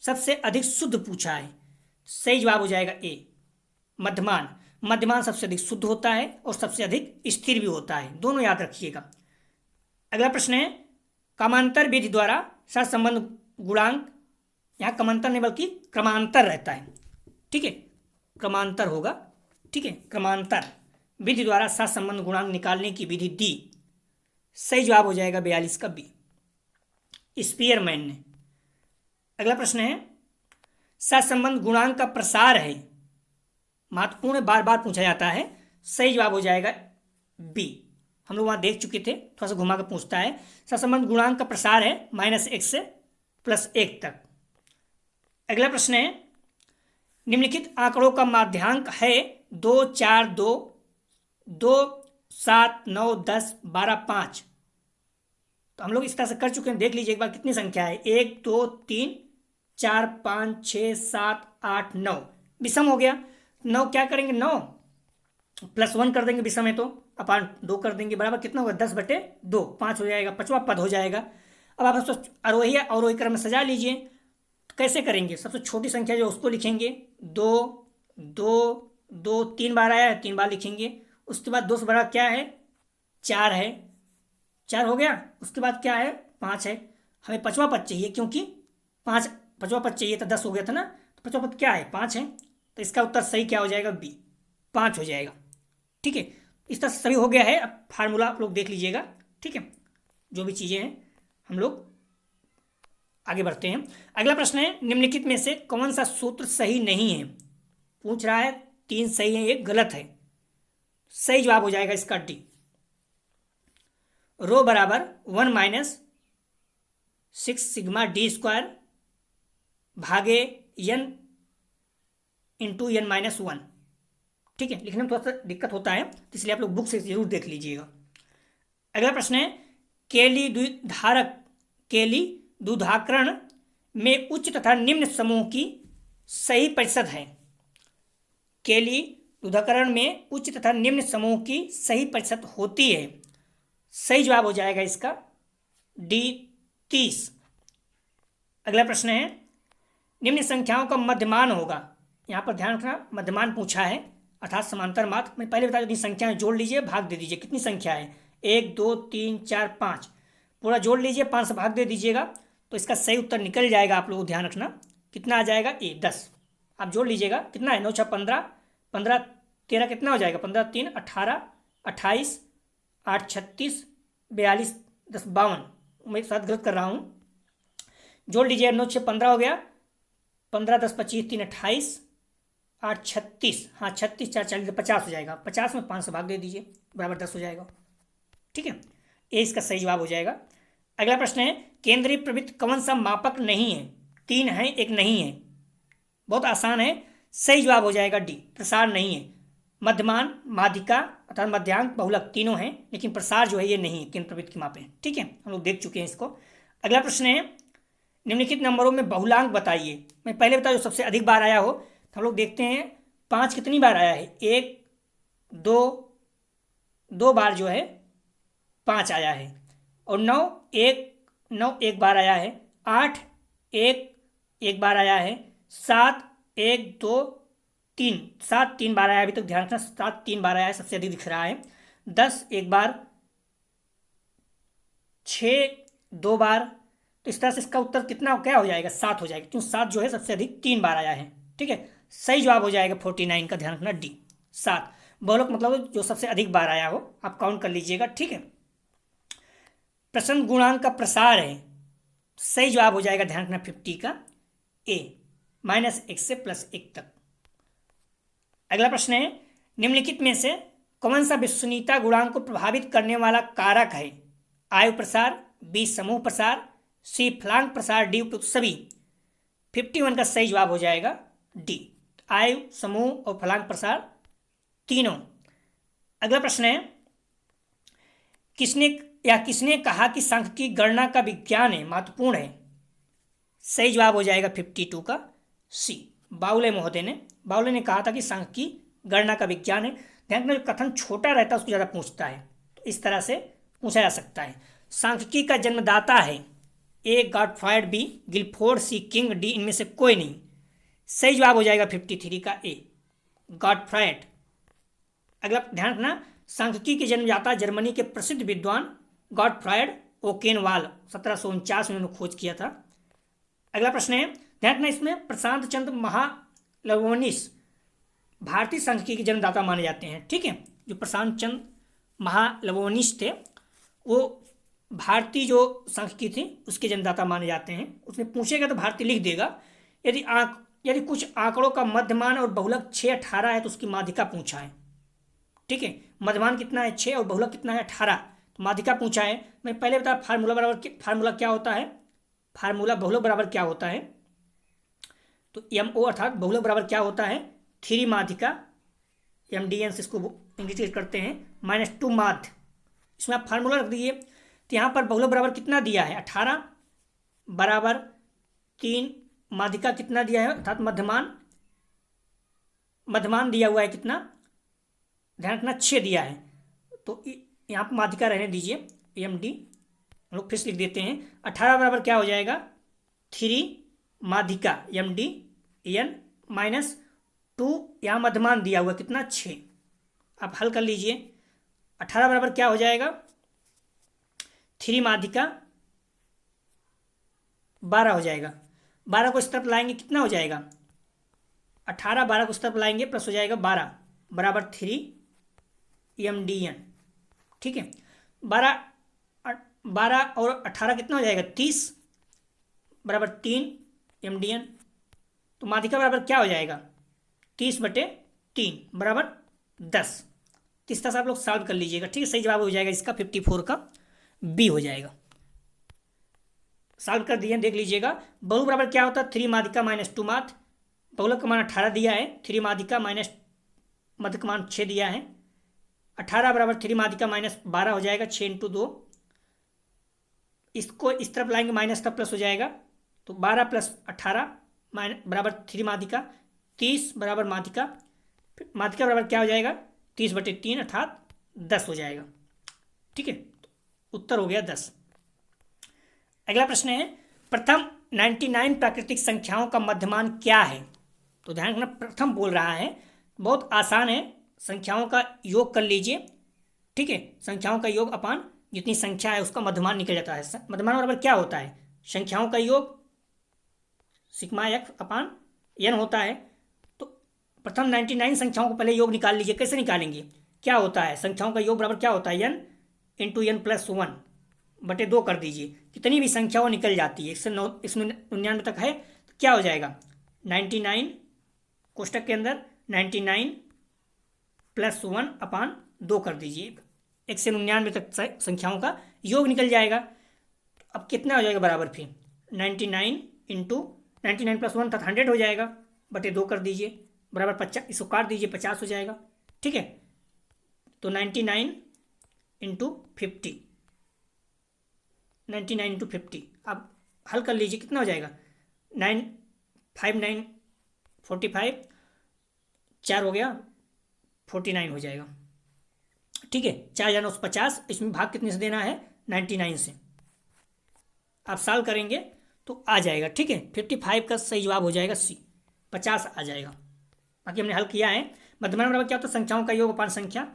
सबसे अधिक शुद्ध पूछा है, सही जवाब हो जाएगा ए, मध्यमान। मध्यमान सबसे अधिक शुद्ध होता है और सबसे अधिक स्थिर भी होता है, दोनों याद रखिएगा। अगला प्रश्न है, कामांतर विधि द्वारा सहसंबंध गुणांक, यहाँ कामांतर नहीं बल्कि क्रमांतर रहता है। ठीक है, क्रमांतर होगा। ठीक है, क्रमांतर विधि द्वारा सहसंबंध गुणांक निकालने की विधि दी, सही जवाब हो जाएगा 42 का बी, स्पीयरमैन ने। अगला प्रश्न है, सहसंबंध गुणांक का प्रसार है, महत्वपूर्ण बार बार पूछा जाता है, सही जवाब हो जाएगा बी। हम लोग वहां देख चुके थे, थोड़ा सा घुमा कर पूछता है। सहसंबंध गुणांक का प्रसार है -1 से +1 तक। अगला प्रश्न है, निम्नलिखित आंकड़ों का माध्यांक है 2 4 2 2 7 9 10 12 5। तो हम लोग इस तरह से कर चुके हैं, देख लीजिए एक बार कितनी संख्या है, 1 2 3 4 5 6 7 8 9, विषम हो गया। 9 क्या करेंगे, 9 +1 कर देंगे, विषम है तो अपान 2 कर देंगे, बराबर कितना होगा 10/2, 5 हो जाएगा, 5वां पद हो जाएगा। अब आप आरोही अवरोही क्रम में सजा लीजिए, तो कैसे करेंगे, सबसे छोटी संख्या जो उसको लिखेंगे, 2 2 2 3 बार आया है, 3 बार लिखेंगे। उसके बाद 2 से बड़ा क्या है, 4 है, 4 हो गया। उसके बाद क्या है, 5 है। हमें 5वां पद चाहिए, क्योंकि 5वां पद चाहिए था, 10 हो गया था ना, तो 5वां पद क्या है, 5 है। तो इसका उत्तर सही क्या हो जाएगा, बी, 5 हो जाएगा। ठीक है, इस तरह से सभी हो गया है। अब फार्मूला आप लोग देख लीजिएगा। ठीक है, जो भी चीज़ें हैं हम लोग आगे बढ़ते हैं। अगला प्रश्न है, निम्नलिखित में से कौन सा सूत्र सही नहीं है, पूछ रहा है। 3 सही है, 1 गलत है, सही जवाब हो जाएगा इसका डी। रो बराबर 1 - 6 सिग्मा डी स्क्वायर भागे n इंटू n-1। ठीक है, लिखने में थोड़ा सा दिक्कत होता है, तो इसलिए आप लोग बुक से जरूर देख लीजिएगा। अगला प्रश्न है, केली द्विधाकरण में उच्च तथा निम्न समूह की सही प्रतिशत है। केली द्विधाकरण में उच्च तथा निम्न समूह की सही प्रतिशत होती है। सही जवाब हो जाएगा इसका डी 30। अगला प्रश्न है, निम्न संख्याओं का मध्यमान होगा। यहाँ पर ध्यान रखना, मध्यमान पूछा है अर्थात समांतर मात्र। मैं पहले बता दूं, संख्याएं जोड़ लीजिए, भाग दे दीजिए। कितनी संख्या है? 1 2 3 4 5, पूरा जोड़ लीजिए, 5 से भाग दे दीजिएगा, तो इसका सही उत्तर निकल जाएगा। आप लोग ध्यान रखना कितना आ जाएगा, 10। आप जोड़ लीजिएगा, कितना है, 9 6 15, 15 13 कितना हो जाएगा, 15 3 18, 28 8 36 42 10 52। मैं एक साथ गलत कर रहा हूँ, जोड़ लीजिए, 9 6 15 हो गया, 15 10 25 3 28 8 36, हाँ 36 4 40 50 हो जाएगा। 50 में 5 से भाग दे दीजिए, बराबर 10 हो जाएगा। ठीक है, ये इसका सही जवाब हो जाएगा। अगला प्रश्न है, केंद्रीय प्रवृत्त कौन सा मापक नहीं है? 3 है, एक नहीं है। बहुत आसान है, सही जवाब हो जाएगा डी, प्रसार नहीं है। मध्यमान, माध्यिका अर्थात मध्यांक, बहुलक तीनों हैं, लेकिन प्रसार जो है ये नहीं है केंद्र प्रवृत्त की मापें। ठीक है, हम लोग देख चुके हैं इसको। अगला प्रश्न है, निम्नलिखित नंबरों में बहुलांक बताइए। मैं पहले बता, जो सबसे अधिक बार आया हो, तो हम लोग देखते हैं 5 कितनी बार आया है, 1 2 बार जो है 5 आया है, और 9 एक बार आया है, 8 एक बार आया है, 7 1 2 3, 7 3 बार आया है। अभी तक ध्यान रखना, 7 3 बार आया है, सबसे अधिक दिख रहा है। 10 एक बार, 6 2 बार। तो इस तरह से इसका उत्तर कितना क्या हो जाएगा, 7 हो जाएगा, क्यों 7 जो है सबसे अधिक 3 बार आया है। ठीक है, सही जवाब हो जाएगा 49 का, ध्यान रखना डी 7। बहुलक मतलब जो सबसे अधिक बार आया हो, आप काउंट कर लीजिएगा। ठीक है, प्रसन्न गुणांक का प्रसार है। सही जवाब हो जाएगा, ध्यान रखना 50 का ए, -1 से +1 तक। अगला प्रश्न है, निम्नलिखित में से कौन सा विश्वसनीयता गुणांक को प्रभावित करने वाला कारक है? आयु प्रसार, बी समूह प्रसार, सी फलांग प्रसार, डी उपयुक्त सभी। 51 का सही जवाब हो जाएगा डी, आयु समूह और फलांग प्रसार तीनों। अगला प्रश्न है, किसने कहा कि सांख्यिकी गणना का विज्ञान है, महत्वपूर्ण है? सही जवाब हो जाएगा 52 का सी, बाउले महोदय ने। बाउले ने कहा था कि सांख्यिकी गणना का विज्ञान है। ध्यान रखना, कथन छोटा रहता है उसको ज़्यादा पूछता है, तो इस तरह से पूछा जा सकता है। सांख्यिकी का जन्मदाता है, ए गॉटफ्रायड, बी गिलफोर्ड, सी किंग, डी इनमें से कोई नहीं। सही जवाब हो जाएगा 53 का ए, गॉटफ्रायड। अगला ध्यान रखना, सांख्यिकी के जन्मदाता जर्मनी के प्रसिद्ध विद्वान गॉटफ्रायड ओकेनवाल, 1749 में उन्होंने खोज किया था। अगला प्रश्न है, ध्यान रखना, इसमें प्रशांत चंद्र महालनोबिस भारतीय सांख्यिकी के जन्मदाता माने जाते हैं। ठीक है, जो प्रशांत चंद्र महालनोबिस थे, वो भारतीय जो सांख्यिकी थी उसके जन्मदाता माने जाते हैं। उसमें पूछेगा तो भारतीय लिख देगा। यदि कुछ आंकड़ों का मध्यमान और बहुलक 6 18 है तो उसकी माध्यिका पूछा है। ठीक है, मध्यमान कितना है 6 और बहुलक कितना है 18, तो माध्यिका पूछा है। मैं पहले बताया फार्मूला क्या होता है, फार्मूला बहुलक बराबर क्या होता है, तो MO अर्थात बहुलक बराबर क्या होता है, 3 माध्यिका, MDN से इसको इंडिकेट करते हैं, -2 माध्य। इसमें आप फार्मूला रख दीजिए। तो यहाँ पर बहुलक बराबर कितना दिया है, 18 बराबर 3, माध्यिका कितना दिया है अर्थात मध्यमान दिया हुआ है कितना, ध्यान रखना 6 दिया है, तो यहाँ पर माध्यिका रहने दीजिए MD। हम लोग फिर से लिख देते हैं, 18 बराबर क्या हो जाएगा, 3 माध्यिका MDN -2, यहाँ मध्यमान दिया हुआ कितना 6। आप हल कर लीजिए, 18 बराबर क्या हो जाएगा, 3 माध्यिका 12 हो जाएगा। 12 को इस तरफ लाएंगे कितना हो जाएगा, 18 12 को इस तरफ लाएंगे प्लस हो जाएगा 12 बराबर 3 MDN। ठीक है, 12 और 18 कितना हो जाएगा, 30 बराबर 3 MDN। तो माध्यिका बराबर क्या हो जाएगा, 30/3 बराबर 10। इस तरह से आप लोग सॉल्व कर लीजिएगा, ठीक है। सही जवाब हो जाएगा इसका 54 का बी हो जाएगा। सॉल्व कर दिए, देख लीजिएगा। बहु बराबर क्या होता है, 3 माध्यिका माइनस 2 माध्य। बहुलक का मान 18 दिया है, 3 माध्यिका माइनस मध्य का मान 6 दिया है। 18 बराबर 3 माध्यिका माइनस 12 हो जाएगा, 6 इंटू 2। इसको इस तरफ लाएंगे माइनस का प्लस हो जाएगा, तो 12 प्लस 18 बराबर 3 माध्यिका, 30 बराबर माध्यिका। माध्यिका बराबर क्या हो जाएगा, 30/3 अर्थात 10 हो जाएगा, ठीक है। उत्तर हो गया 10। अगला प्रश्न है, प्रथम 99 प्राकृतिक संख्याओं का मध्यमान क्या है। तो ध्यान रखना, प्रथम बोल रहा है, बहुत आसान है। संख्याओं का योग कर लीजिए, ठीक है। संख्याओं का योग अपान जितनी संख्या है उसका मध्यमान निकल जाता है। मध्यमान बराबर क्या होता है, संख्याओं का योग सिग्मा एक्स अपान एन होता है। तो प्रथम 99 संख्याओं को पहले योग निकाल लीजिए। कैसे निकालेंगे, क्या होता है, संख्याओं का योग बराबर क्या होता है, एन इंटू एन प्लस 1/2 कर दीजिए। कितनी भी संख्या वो निकल जाती है, 199 तक है, तो क्या हो जाएगा 99 कोष्टक के अंदर 99 प्लस 1/2 कर दीजिए। 199 तक संख्याओं का योग निकल जाएगा। अब कितना हो जाएगा बराबर, फिर 99 इंटू 99 प्लस 1 तक 100 हो जाएगा, /2 कर दीजिए, बराबर 50। इसको काट दीजिए, 50 हो जाएगा, ठीक है। तो 99 इंटू 50, 99 इंटू 50 अब हल कर लीजिए, कितना हो जाएगा 9 5 9 45, 4 हो गया 49 हो जाएगा, ठीक है। 4×9=50, इसमें भाग कितने से देना है, 99 से। आप सॉल्व करेंगे तो आ जाएगा, ठीक है। 55 का सही जवाब हो जाएगा सी, 50 आ जाएगा। बाकी हमने हल किया है। मध्यमान बराबर क्या होता है, संख्याओं का योग अपान संख्या।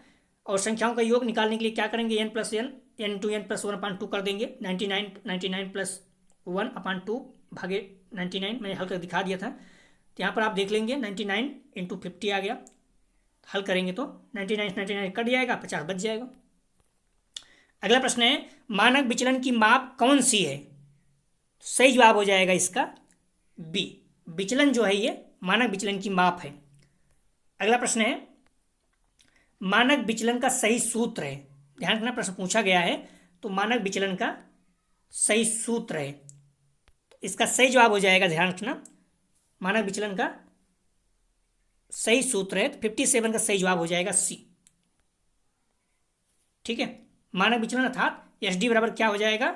और संख्याओं का योग निकालने के लिए क्या करेंगे, n plus N, N into N plus 1/2 कर देंगे। 99 प्लस 1/2 भागे 99 मैंने हल कर दिखा दिया था, तो यहाँ पर आप देख लेंगे 99 इंटू 50 आ गया। हल करेंगे तो 99 कट जाएगा, 50 बच जाएगा। अगला प्रश्न है, मानक विचलन की माप कौन सी है। सही जवाब हो जाएगा इसका बी, विचलन जो है ये मानक विचलन की माप है। अगला प्रश्न है, मानक विचलन का सही सूत्र है। ध्यान रखना, प्रश्न पूछा गया है, तो मानक विचलन का सही सूत्र है, तो इसका सही जवाब हो जाएगा, ध्यान रखना, मानक विचलन का सही सूत्र है, तो 57 का सही जवाब हो जाएगा सी, ठीक है। मानक विचलन अर्थात एस डी बराबर क्या हो जाएगा,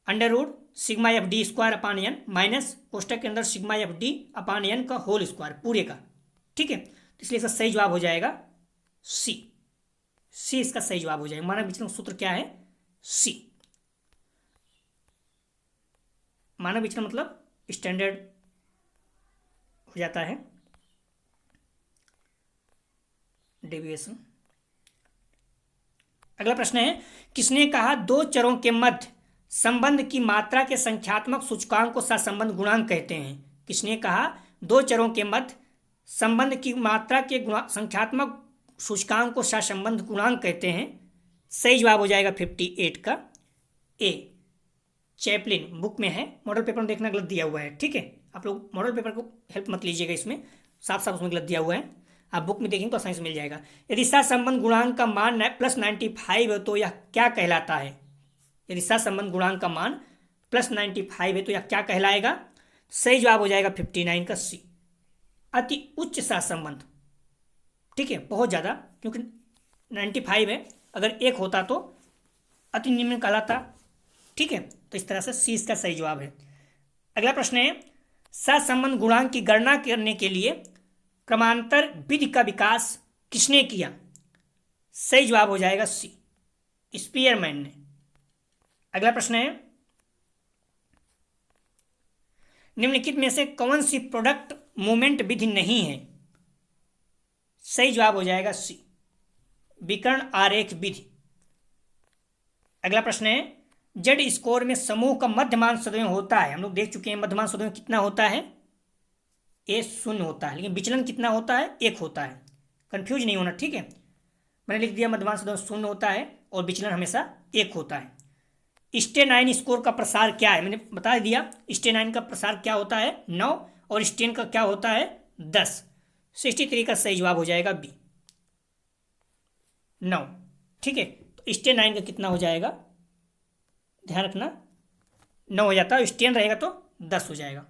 √σ/d² माइनस कोष्टक के अंदर σ/d का होल स्क्वायर पूरे का, ठीक है। तो इसलिए इसका सही जवाब हो जाएगा सी, सी इसका सही जवाब हो जाएगा। मानक विचलन सूत्र क्या है, सी। मानक विचलन मतलब स्टैंडर्ड हो जाता है, डेविएशन। अगला प्रश्न है, किसने कहा दो चरों के मध्य संबंध की मात्रा के संख्यात्मक सूचकांक को सहसंबंध गुणांक कहते हैं। किसने कहा दो चरों के मध्य संबंध की मात्रा के संख्यात्मक सूचकांक को सहसंबंध गुणांक कहते हैं। सही जवाब हो जाएगा 58 का ए, चैपलिन बुक में है, मॉडल पेपर में देखना गलत दिया हुआ है, ठीक है। आप लोग मॉडल पेपर को हेल्प मत लीजिएगा, इसमें साफ साफ उसमें गलत दिया हुआ है, आप बुक में देखेंगे तो आसानी से मिल जाएगा। यदि सहसंबंध गुणांक का मान +95 है तो यह क्या कहलाता है। यदि सहसंबंध गुणांक का मान +95 है तो यह क्या कहलाएगा। सही जवाब हो जाएगा 59 का सी, अति उच्च सहसंबंध, ठीक है, बहुत ज़्यादा, क्योंकि 95 है, अगर 1 होता तो अति निम्न कहलाता, ठीक है। तो इस तरह से सी इसका सही जवाब है। अगला प्रश्न है, सहसंबंध गुणांक की गणना करने के लिए क्रमांतर विधि का विकास किसने किया। सही जवाब हो जाएगा सी, स्पीयरमैन ने। अगला प्रश्न है, निम्नलिखित में से कौन सी प्रोडक्ट मूवमेंट विधि नहीं है। सही जवाब हो जाएगा सी, विकर्ण आरेख विधि। अगला प्रश्न है, जेड स्कोर में समूह का मध्यमान सदैव होता है। हम लोग देख चुके हैं मध्यमान सदैव कितना होता है, ए 0 होता है, लेकिन विचलन कितना होता है, 1 होता है। कंफ्यूज नहीं होना, ठीक है। मैंने लिख दिया मध्यमान सदैव 0 होता है और विचलन हमेशा 1 होता है। स्टेनाइन स्कोर का प्रसार क्या है, मैंने बता दिया। स्टेनाइन का प्रसार क्या होता है 9 और स्टेन का क्या होता है 10। 63 का सही जवाब हो जाएगा बी। 9। ठीक है, तो स्टेन 9 का कितना हो जाएगा, ध्यान रखना 9 हो जाता है, स्टेन रहेगा तो 10 हो जाएगा।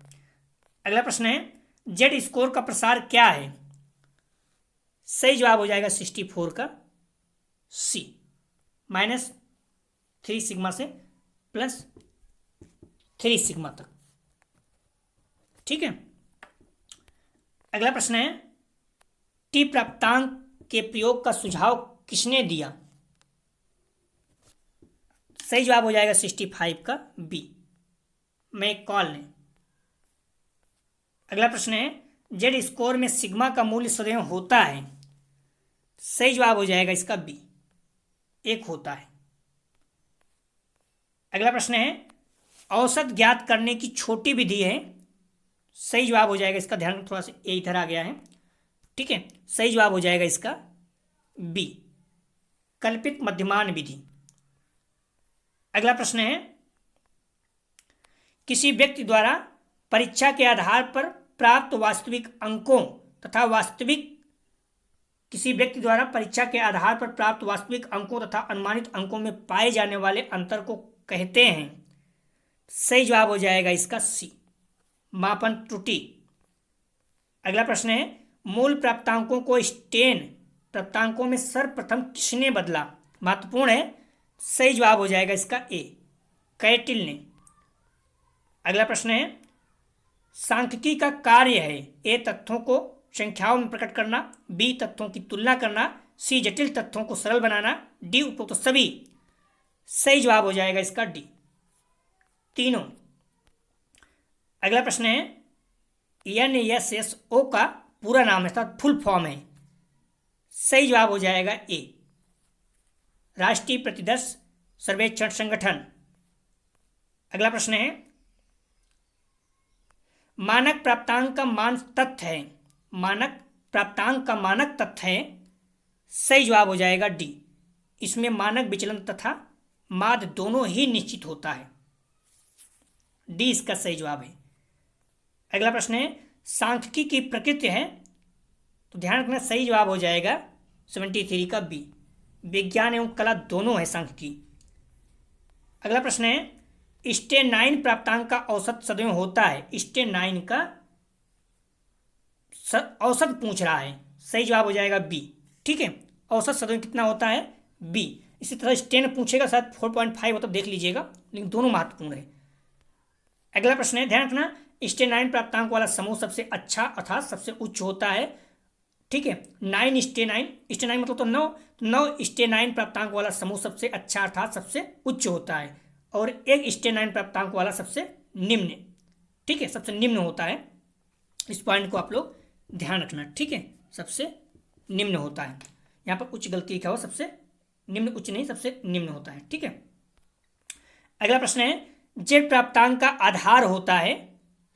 अगला प्रश्न है जेड स्कोर का प्रसार क्या है। सही जवाब हो जाएगा 64 का सी, -3 सिग्मा से +3 सिग्मा तक। ठीक है, अगला प्रश्न है टी प्राप्तांक के प्रयोग का सुझाव किसने दिया। सही जवाब हो जाएगा 65 का बी, मैकॉल ने। अगला प्रश्न है जेड स्कोर में सिग्मा का मूल्य सदैव होता है। सही जवाब हो जाएगा इसका बी, 1 होता है। अगला प्रश्न है औसत ज्ञात करने की छोटी विधि है। सही जवाब हो जाएगा इसका, ध्यान थोड़ा सा ये इधर आ गया है। ठीक है, सही जवाब हो जाएगा इसका बी, कल्पित मध्यमान विधि। अगला प्रश्न है किसी व्यक्ति द्वारा परीक्षा के आधार पर प्राप्त वास्तविक अंकों तथा किसी व्यक्ति द्वारा परीक्षा के आधार पर प्राप्त वास्तविक अंकों तथा अनुमानित अंकों में पाए जाने वाले अंतर को कहते हैं। सही जवाब हो जाएगा इसका सी, मापन त्रुटि। अगला प्रश्न है मूल प्राप्तांकों को स्टेन प्राप्तांकों में सर्वप्रथम किसने बदला। महत्वपूर्ण है, सही जवाब हो जाएगा इसका ए, कैटिल ने। अगला प्रश्न है सांख्यिकी का कार्य है ए तथ्यों को संख्याओं में प्रकट करना, बी तथ्यों की तुलना करना, सी जटिल तथ्यों को सरल बनाना, डी उपरोक्त सभी। सही जवाब हो जाएगा इसका डी, तीनों। अगला प्रश्न है NSSO का पूरा नाम है, फुल फॉर्म है। सही जवाब हो जाएगा ए, राष्ट्रीय प्रतिदर्श सर्वेक्षण संगठन। अगला प्रश्न है मानक प्राप्तांक का मान तथ्य है। मानक प्राप्तांक का मानक तथ्य है। सही जवाब हो जाएगा डी, इसमें मानक विचलन तथा माध्य दोनों ही निश्चित होता है। डी इसका सही जवाब है। अगला प्रश्न है सांख्यिकी की प्रकृति है, तो ध्यान रखना सही जवाब हो जाएगा 73 का बी, विज्ञान एवं कला दोनों है सांख्यिकी। अगला प्रश्न है स्टेनाइन प्राप्तांक का औसत सदैव होता है। स्टेनाइन का औसत पूछ रहा है, सही जवाब हो जाएगा बी। ठीक है, औसत सदैव कितना होता है, बी। इसी तरह स्टेन पूछेगा शायद 4.5 होता, देख लीजिएगा, लेकिन दोनों महत्वपूर्ण है। अगला प्रश्न है ध्यान रखना स्टेनाइन प्राप्तांक वाला समूह सबसे अच्छा अर्थात सबसे उच्च होता है। ठीक है, 9 स्टेनाइन मतलब तो 9 स्टेनाइन प्राप्तांक वाला समूह सबसे अच्छा अर्थात सबसे उच्च होता है, और 1 स्टेनाइन प्राप्तांक वाला सबसे निम्न। ठीक है, सबसे निम्न होता है। इस पॉइंट को आप लोग ध्यान रखना। ठीक है, सबसे निम्न होता है, यहाँ पर उच्च गलती लिखा हुआ, सबसे निम्न, उच्च नहीं, सबसे निम्न होता है। ठीक है, अगला प्रश्न है जेड प्राप्तांक का आधार होता है।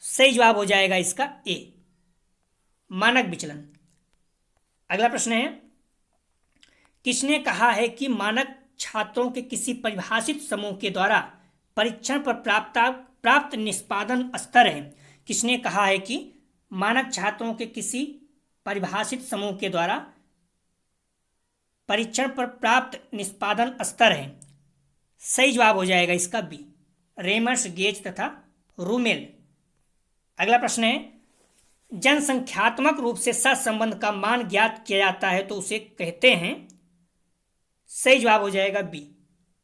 सही जवाब हो जाएगा इसका ए, मानक विचलन। अगला प्रश्न है किसने कहा है कि मानक छात्रों के किसी परिभाषित समूह के द्वारा परीक्षण पर प्राप्त निष्पादन स्तर है। किसने कहा है कि मानक छात्रों के किसी परिभाषित समूह के द्वारा परीक्षण पर प्राप्त निष्पादन स्तर है। सही जवाब हो जाएगा इसका बी, रेमर्स, गेज तथा रूमेल। अगला प्रश्न है जनसंख्यात्मक रूप से सहसंबंध का मान ज्ञात किया जाता है तो उसे कहते हैं। सही जवाब हो जाएगा बी,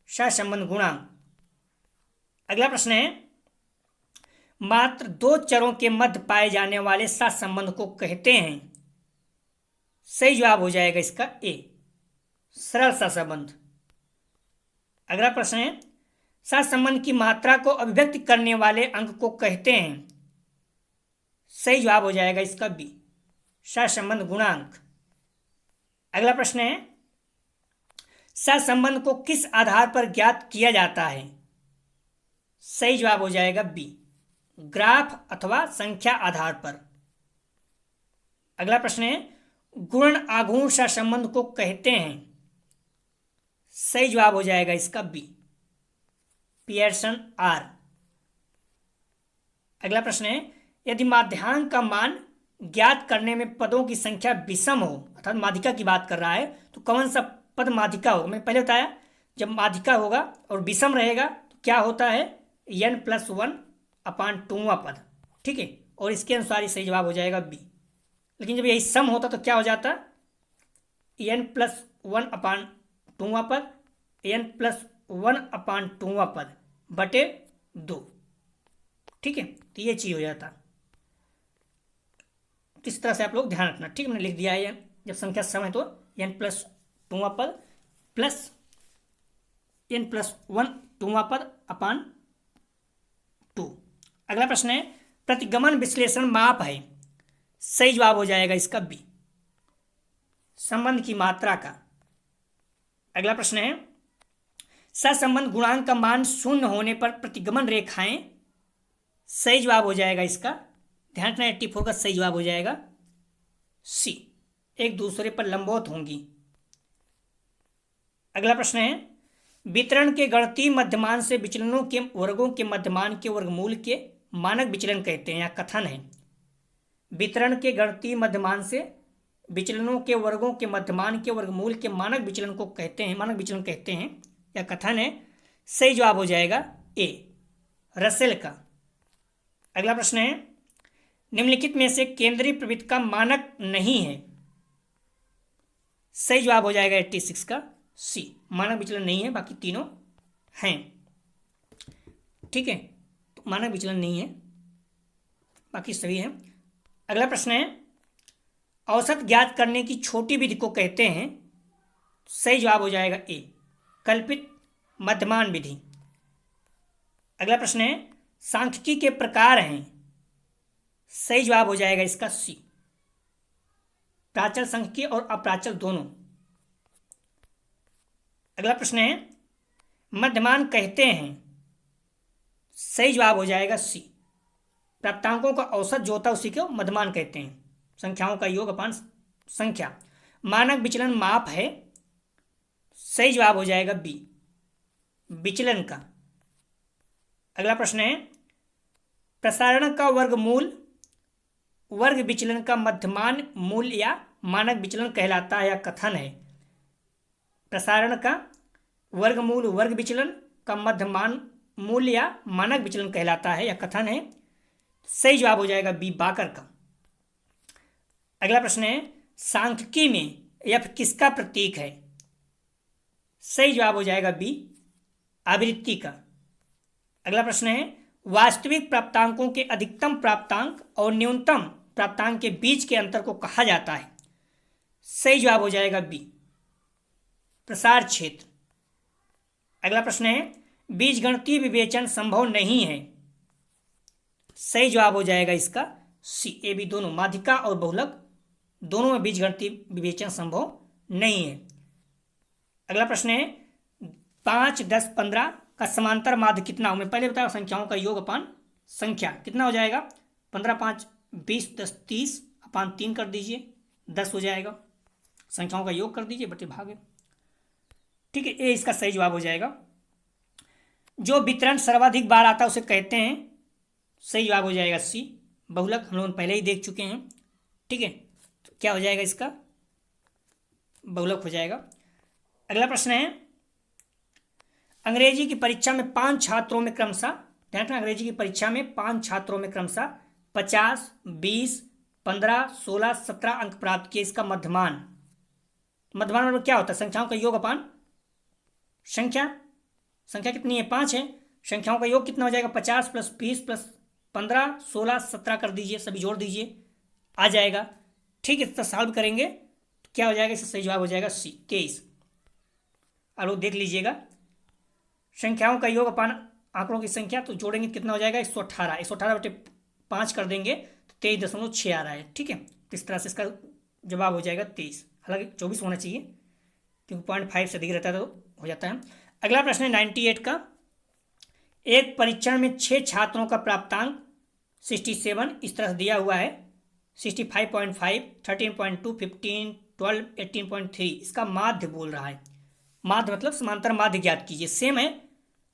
सहसंबंध गुणांक। अगला प्रश्न है मात्र 2 चरों के मध्य पाए जाने वाले सहसंबंध को कहते हैं। सही जवाब हो जाएगा इसका ए, सरल सहसंबंध। अगला प्रश्न है सहसंबंध की मात्रा को अभिव्यक्त करने वाले अंक को कहते हैं। सही जवाब हो जाएगा इसका बी, सहसंबंध गुणांक। अगला प्रश्न है सहसंबंध को किस आधार पर ज्ञात किया जाता है। सही जवाब हो जाएगा बी, ग्राफ अथवा संख्या आधार पर। अगला प्रश्न है गुण आघूर्ण सहसंबंध को कहते हैं। सही जवाब हो जाएगा इसका बी, पियर्सन आर। अगला प्रश्न है यदि माध्यांक का मान ज्ञात करने में पदों की संख्या विषम हो, अर्थात माध्यिका की बात कर रहा है, तो कौन सा पद माध्यिका होगा। मैंने पहले बताया जब माध्यिका होगा और विषम रहेगा तो क्या होता है, n+1/2वां पद, ठीक है। और इसके अनुसार ही सही जवाब हो जाएगा बी। लेकिन जब यही सम होता तो क्या हो जाता, n+1/2वां पद, n+1/2वां पद बटे 2, ठीक है। तो ये चीज हो जाता। इस तरह से आप लोग ध्यान रखना, ठीक है। मैंने लिख दिया है जब संख्या सम है तो n+2वां पद प्लस n+1/2वां पद अपान 2। अगला प्रश्न है प्रतिगमन विश्लेषण माप है, सही जवाब हो जाएगा इसका बी, संबंध की मात्रा का। अगला प्रश्न है सहसंबंध गुणांक का मान 0 होने पर प्रतिगमन रेखाएं, सही जवाब हो जाएगा इसका, ध्यान रखना 84 का सही जवाब हो जाएगा सी, एक दूसरे पर लंबवत होंगी। अगला प्रश्न है वितरण के गणितीय मध्यमान से विचलनों के वर्गों के मध्यमान के वर्गमूल के मानक विचलन कहते हैं, या कथन है। वितरण के गणितीय मध्यमान से विचलनों के वर्गों के मध्यमान के वर्गमूल के मानक विचलन को कहते हैं, मानक विचलन कहते हैं, या कथन है। सही जवाब हो जाएगा ए, रसेल का। अगला प्रश्न है निम्नलिखित में से केंद्रीय प्रवृत्ति का मानक नहीं है, सही जवाब हो जाएगा 86 का सी, मानक विचलन नहीं है, बाकी तीनों हैं, ठीक है। तो मानक विचलन नहीं है, बाकी सभी हैं। अगला प्रश्न है औसत ज्ञात करने की छोटी विधि को कहते हैं, सही जवाब हो जाएगा ए, कल्पित मध्यमान विधि। अगला प्रश्न है सांख्यिकी के प्रकार हैं, सही जवाब हो जाएगा इसका सी, प्राचल सांख्यिकी और अप्राचल दोनों। अगला प्रश्न है मध्यमान कहते हैं, सही जवाब हो जाएगा सी, प्राप्तांकों का औसत जो होता है उसी को मध्यमान कहते हैं, संख्याओं का योग अपान संख्या। मानक विचलन माप है, सही जवाब हो जाएगा बी, विचलन का। अगला प्रश्न है प्रसारण का वर्गमूल वर्ग विचलन का मध्यमान मूल या मानक विचलन कहलाता है, या कथन है। प्रसारण का वर्गमूल वर्ग विचलन का मध्यमान मूल या मानक विचलन कहलाता है, या कथन है। सही जवाब हो जाएगा बी, बाकर का। अगला प्रश्न है सांख्यिकी में एफ किसका प्रतीक है, सही जवाब हो जाएगा बी, आवृत्ति का। अगला प्रश्न है वास्तविक प्राप्तांकों के अधिकतम प्राप्तांक और न्यूनतम प्राप्तांक के बीच के अंतर को कहा जाता है, सही जवाब हो जाएगा बी, प्रसार क्षेत्र। अगला प्रश्न है बीजगणितीय विवेचन संभव नहीं है, सही जवाब हो जाएगा इसका सी, ए बी दोनों, माध्यिका और बहुलक दोनों में बीजगणितीय विवेचन संभव नहीं है। अगला प्रश्न है 5, 10, 15 का समांतर माध्य कितना हो। मैं पहले बताया संख्याओं का योग अपान संख्या कितना हो जाएगा, 15, 5, 20, 10, 30 अपान 3 कर दीजिए, 10 हो जाएगा। संख्याओं का योग कर दीजिए बटे भागे, ठीक है। ए इसका सही जवाब हो जाएगा। जो वितरण सर्वाधिक बार आता है उसे कहते हैं, सही जवाब हो जाएगा सी, बहुलक, हम लोग पहले ही देख चुके हैं, ठीक है। तो क्या हो जाएगा इसका, बहुलक हो जाएगा। अगला प्रश्न है अंग्रेजी की परीक्षा में 5 छात्रों में क्रमशः, ध्यान रखना अंग्रेजी की परीक्षा में 5 छात्रों में क्रमशः 50, 20, 15, 16, 17 अंक प्राप्त किए। इसका मध्यमान, मध्यमान मतलब क्या होता है, संख्याओं का योग अपान संख्या। संख्या कितनी है, 5 है, संख्याओं का योग कितना हो जाएगा, 50 + 20 + 15, 16, 17 कर दीजिए, सभी जोड़ दीजिए, आ जाएगा, ठीक है। तो सॉल्व करेंगे तो क्या हो जाएगा, इसका सही जवाब हो जाएगा सी, 23। अब लोग देख लीजिएगा संख्याओं का योग अपान आंकड़ों की संख्या, तो जोड़ेंगे कितना हो जाएगा, 118, 118 बटे 5 कर देंगे तो 23.6 आ रहा है, ठीक है। तो इस तरह से इसका जवाब हो जाएगा 23, हालांकि 24 होना चाहिए क्योंकि 0.5 से अधिक रहता है तो हो जाता है। अगला प्रश्न है 98 का, एक परीक्षण में 6 छात्रों का प्राप्तांक 67 इस तरह दिया हुआ है, 65.5, 13.2, 15, 12, 18.3। इसका माध्य बोल रहा है, माध्य मतलब समांतर माध्य ज्ञात कीजिए। सेम है,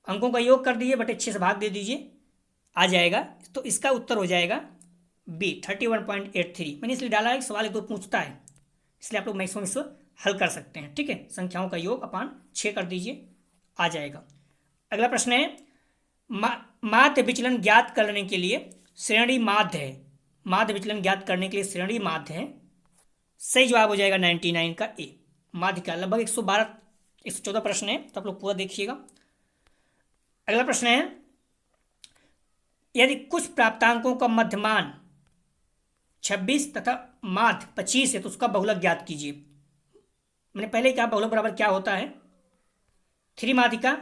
अंकों का योग कर दीजिए बटे 6 से भाग दे दीजिए, आ जाएगा। तो इसका उत्तर हो जाएगा बी, 31.83। मैंने इसलिए डाला है कि सवाल एक दो पूछता है, इसलिए आप लोग मैक्सिमम इसको हल कर सकते हैं। ठीक है, संख्याओं का योग अपान 6 कर दीजिए, आ जाएगा। अगला प्रश्न है माध्य विचलन ज्ञात करने के लिए श्रेणी माध्य है। माध्य विचलन ज्ञात करने के लिए श्रेणी माध्य है। सही जवाब हो जाएगा 99 का ए। माध्य का लगभग 112 114 प्रश्न है, तो आप लोग पूरा देखिएगा। अगला प्रश्न है यदि कुछ प्राप्तांकों का मध्यमान 26 तथा माध्य 25 है तो उसका बहुलक ज्ञात कीजिए। मैंने पहले ही कहा बहुलक बराबर क्या होता है, 3 माध्यिका,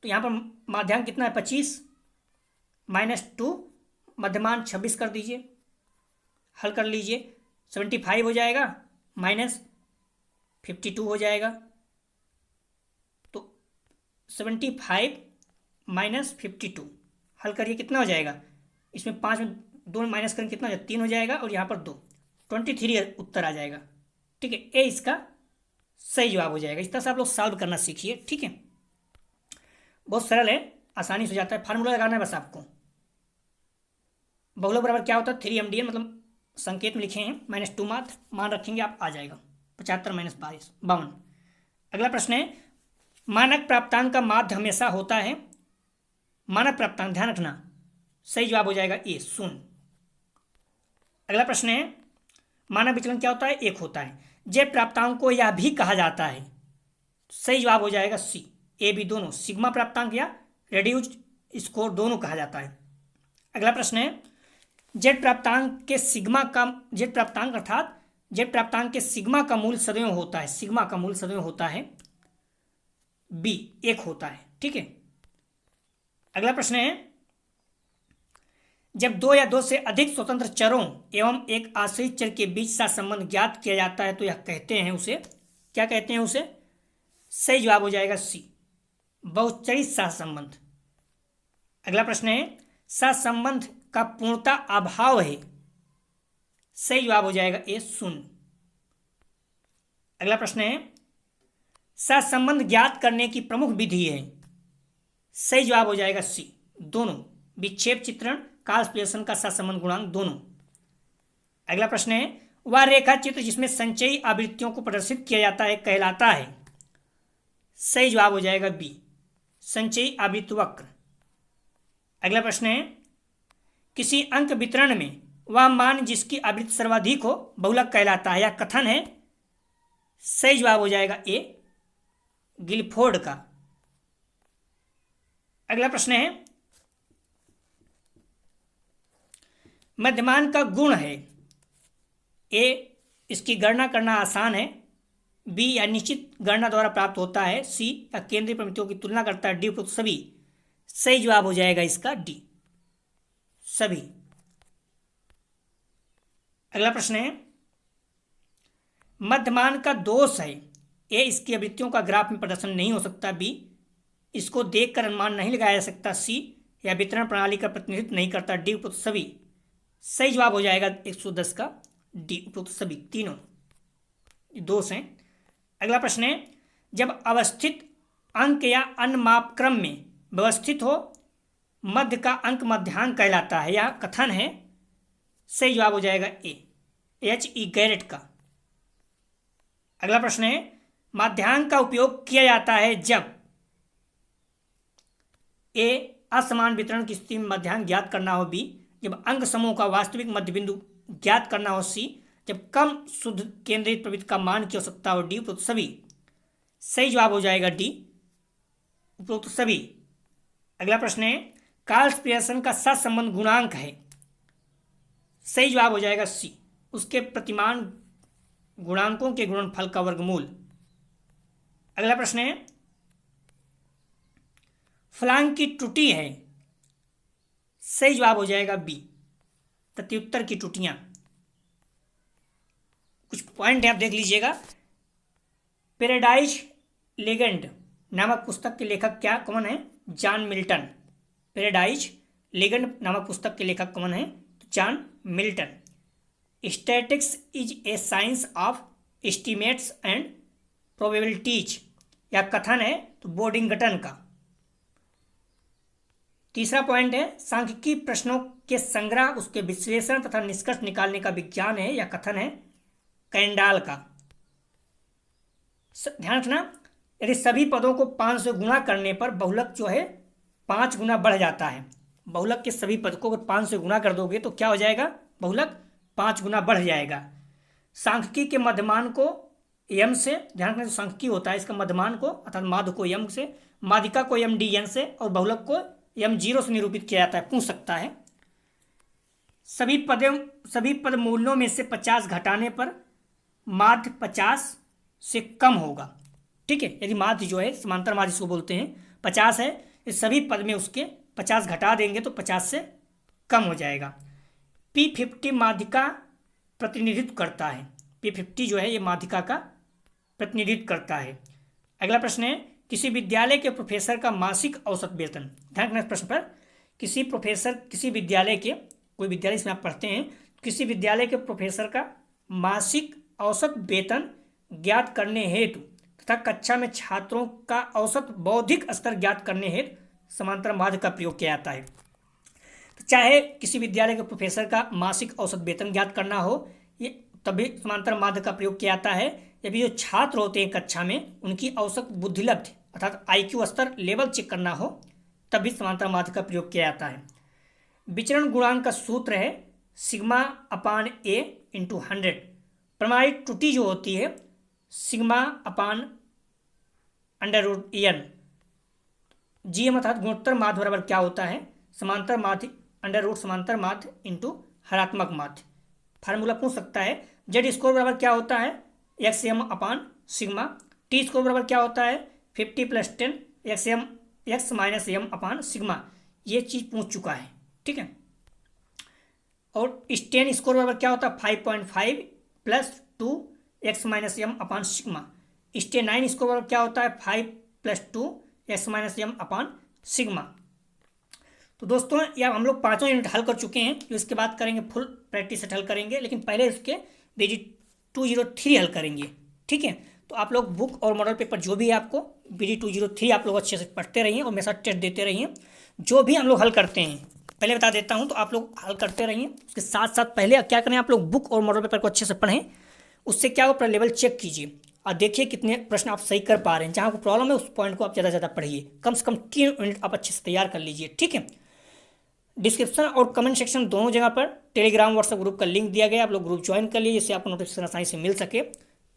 तो यहाँ पर माध्यांक कितना है 25 -2 मध्यमान 26 कर दीजिए, हल कर लीजिए। 75 हो जाएगा -52 हो जाएगा, तो 75 -52 हल करिए, कितना हो जाएगा, इसमें 5 में 2 माइनस करेंगे कितना हो जाएगा 3 हो जाएगा, और यहाँ पर 2 23 उत्तर आ जाएगा। ठीक है, ए इसका सही जवाब हो जाएगा। इस तरह से आप लोग सॉल्व करना सीखिए। ठीक है, बहुत सरल है, आसानी से हो जाता है। फार्मूला लगाना है बस आपको। बहुलक बराबर क्या होता है 3mdn, मतलब संकेत में लिखे हैं -2 माध्य, मान रखेंगे आप, आ जाएगा 75 - 22 52। अगला प्रश्न है मानक प्राप्तांक का माध्य हमेशा होता है। मानक प्राप्तांक ध्यान रखना, सही जवाब हो जाएगा ए 0। अगला प्रश्न है मानक विचलन क्या होता है 1 होता है। जे प्राप्तांक को यह भी कहा जाता है, सही जवाब हो जाएगा सी, ए बी दोनों, सिग्मा प्राप्तांक या रेड्यूस्ड स्कोर दोनों कहा जाता है। अगला प्रश्न है जेड प्राप्तांक के सिग्मा का जेड प्राप्तांक के सिग्मा का मूल सदैव होता है। सिग्मा का मूल सदैव होता है बी 1 होता है। ठीक है, अगला प्रश्न है जब 2 या 2 से अधिक स्वतंत्र चरों एवं एक आश्रित चर के बीच का संबंध ज्ञात किया जाता है तो यह कहते हैं उसे, क्या कहते हैं उसे, सही जवाब हो जाएगा सी, बहुचरित सहसंबंध। अगला प्रश्न है सहसंबंध का पूर्णता अभाव है, सही जवाब हो जाएगा ए 0। अगला प्रश्न है सहसंबंध ज्ञात करने की प्रमुख विधि है, सही जवाब हो जाएगा सी, दोनों, विक्षेप चित्रण, काल्पनिक का सहसंबंध गुणांक दोनों। अगला प्रश्न है वह रेखा चित्र जिसमें संचयी आवृत्तियों को प्रदर्शित किया जाता है कहलाता है, सही जवाब हो जाएगा बी, संचयी आवृत्ति वक्र। अगला प्रश्न है किसी अंक वितरण में वह मान जिसकी आवृत्ति सर्वाधिक हो बहुलक कहलाता है, या कथन है, सही जवाब हो जाएगा ए, गिलफोर्ड का। अगला प्रश्न है मध्यमान का गुण है, ए इसकी गणना करना आसान है, बी या निश्चित गणना द्वारा प्राप्त होता है, सी या केंद्रीय प्रमितियों की तुलना करता है, डी उपरोक्त सभी। सही जवाब हो जाएगा इसका डी, सभी। अगला प्रश्न है मध्यमान का दोष है, ए इसकी आवृत्तियों का ग्राफ में प्रदर्शन नहीं हो सकता, बी इसको देखकर अनुमान नहीं लगाया जा सकता, सी या वितरण प्रणाली का प्रतिनिधित्व नहीं करता, डी उपरोक्त सभी। सही जवाब हो जाएगा 110 का डी, उपरोक्त सभी, तीनों दोष हैं। अगला प्रश्न है जब अवस्थित अंक या अन्य मापक्रम में व्यवस्थित हो मध्य का अंक मध्यांक कहलाता है, या कथन है, सही जवाब हो जाएगा ए, H.E. गैरेट का। अगला प्रश्न है माध्यांक का उपयोग किया जाता है जब ए असमान वितरण की स्थिति में मध्यांक ज्ञात करना हो, बी जब अंक समूह का वास्तविक मध्य बिंदु ज्ञात करना हो, सी जब कम शुद्ध केंद्रित प्रवृत्ति का मान की आवश्यकता हो, डी उपरोक्त सभी। सही जवाब हो जाएगा डी, उपरोक्त सभी। अगला प्रश्न है कार्ल्स पियर्सन का सहसंबंध गुणांक है, सही जवाब हो जाएगा सी, उसके प्रतिमान गुणांकों के गुणनफल का वर्गमूल। अगला प्रश्न है फलांग की त्रुटि है, सही जवाब हो जाएगा बी, प्रत्युत्तर की त्रुटियां। कुछ पॉइंट है आप देख लीजिएगा। पैराडाइज लेगेंड नामक पुस्तक के लेखक क्या कौन है, जॉन मिल्टन। पैराडाइज लेगेंड नामक पुस्तक के लेखक कौन है, John Milton. Statics is a science of estimates and probabilities, या कथन है तो बोर्डिंगटन का। तीसरा पॉइंट है सांख्यिकी प्रश्नों के संग्रह, उसके विश्लेषण तथा निष्कर्ष निकालने का विज्ञान है, या कथन है कैंडाल का। ध्यान रखना, यदि सभी पदों को 5 से गुणा करने पर बहुलक जो है 5 गुना बढ़ जाता है। बहुलक के सभी पद को अगर 5 से गुणा कर दोगे तो क्या हो जाएगा, बहुलक 5 गुना बढ़ जाएगा। सांख्यिकी के मध्यमान को यम से, ध्यान रखना, जो सांख्यिकी होता है इसका मध्यमान को अर्थात माध्य को यम से, माध्यिका को यम डी एन से और बहुलक को यम 0 से निरूपित किया जाता है, पूछ सकता है। सभी पद मूल्यों में से 50 घटाने पर माध्य 50 से कम होगा। ठीक है, यदि माध्य जो है समांतर माध्य जिसको बोलते हैं 50 है, इस सभी पद में उसके 50 घटा देंगे तो 50 से कम हो जाएगा। P50 माध्यिका प्रतिनिधित्व करता है। P50 जो है ये माध्यिका का प्रतिनिधित्व करता है। अगला प्रश्न है, किसी विद्यालय के प्रोफेसर का मासिक औसत वेतन। ध्यान रखना इस प्रश्न पर, किसी विद्यालय के, कोई विद्यालय इसमें आप पढ़ते हैं, किसी विद्यालय के प्रोफेसर का मासिक औसत वेतन ज्ञात करने हेतु तथा कक्षा में छात्रों का औसत बौद्धिक स्तर ज्ञात करने हेतु समांतर माध्य का प्रयोग किया जाता है। तो चाहे किसी विद्यालय के प्रोफेसर का मासिक औसत वेतन ज्ञात करना हो, ये तभी समांतर माध्य का प्रयोग किया जाता है। यदि जो छात्र होते हैं कक्षा में उनकी औसत बुद्धिलब्धि अर्थात IQ स्तर लेवल चेक करना हो तभी समांतर माध्य का प्रयोग किया जाता है। विचरण गुणांक का सूत्र है सिग्मा अपान ए इंटू 100। प्रमाणित त्रुटि जो होती है सिग्मा अपान √n। GM अर्थात गुणोत्तर माध्य बराबर क्या होता है, समांतर माध्य √ समांतर माध्य इंटू हरात्मक माध्य। फार्मूला पूछ सकता है। Z स्कोर बराबर क्या होता है, XM अपान सिग्मा। T स्कोर बराबर क्या होता है, 50 + 10 x - m अपान सिग्मा। ये चीज़ पूछ चुका है। ठीक है, और स्टेन स्कोर बराबर क्या होता है, 5.5 + 2 x - m upon sigma. Sten 9 score बराबर क्या होता है, 5 + 2 x - m अपान सिग्मा। तो दोस्तों ये हम लोग 5 यूनिट हल कर चुके हैं, जो इसके बाद करेंगे फुल प्रैक्टिस सेट हल करेंगे, लेकिन पहले इसके BG 203 हल करेंगे। ठीक है, तो आप लोग बुक और मॉडल पेपर जो भी है आपको BG 203 आप लोग अच्छे से पढ़ते रहिए और मेरे साथ टेस्ट देते रहिए। जो भी हम लोग हल करते हैं पहले बता देता हूँ, तो आप लोग हल करते रहिए। उसके साथ साथ पहले क्या करें, आप लोग बुक और मॉडल पेपर को अच्छे से पढ़ें। उससे क्या होगा, लेवल चेक कीजिए और देखिए कितने प्रश्न आप सही कर पा रहे हैं। जहाँ को प्रॉब्लम है उस पॉइंट को आप ज़्यादा से ज़्यादा पढ़िए, कम से कम 3 यूनिट आप अच्छे से तैयार कर लीजिए। ठीक है, डिस्क्रिप्शन और कमेंट सेक्शन दोनों जगह पर टेलीग्राम व्हाट्सएप ग्रुप का लिंक दिया गया, आप लोग ग्रुप ज्वाइन कर लीजिए, जिससे आपको नोटिफिकेशन आसानी से मिल सके।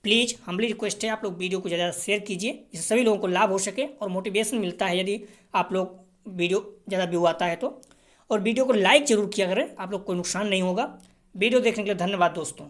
प्लीज़ हम्बली रिक्वेस्ट है, आप लोग वीडियो को ज़्यादा शेयर कीजिए, जिससे सभी लोगों को लाभ हो सके और मोटिवेशन मिलता है यदि आप लोग वीडियो ज़्यादा व्यू आता है तो। और वीडियो को लाइक जरूर किया करें, आप लोग कोई नुकसान नहीं होगा। वीडियो देखने के लिए धन्यवाद दोस्तों।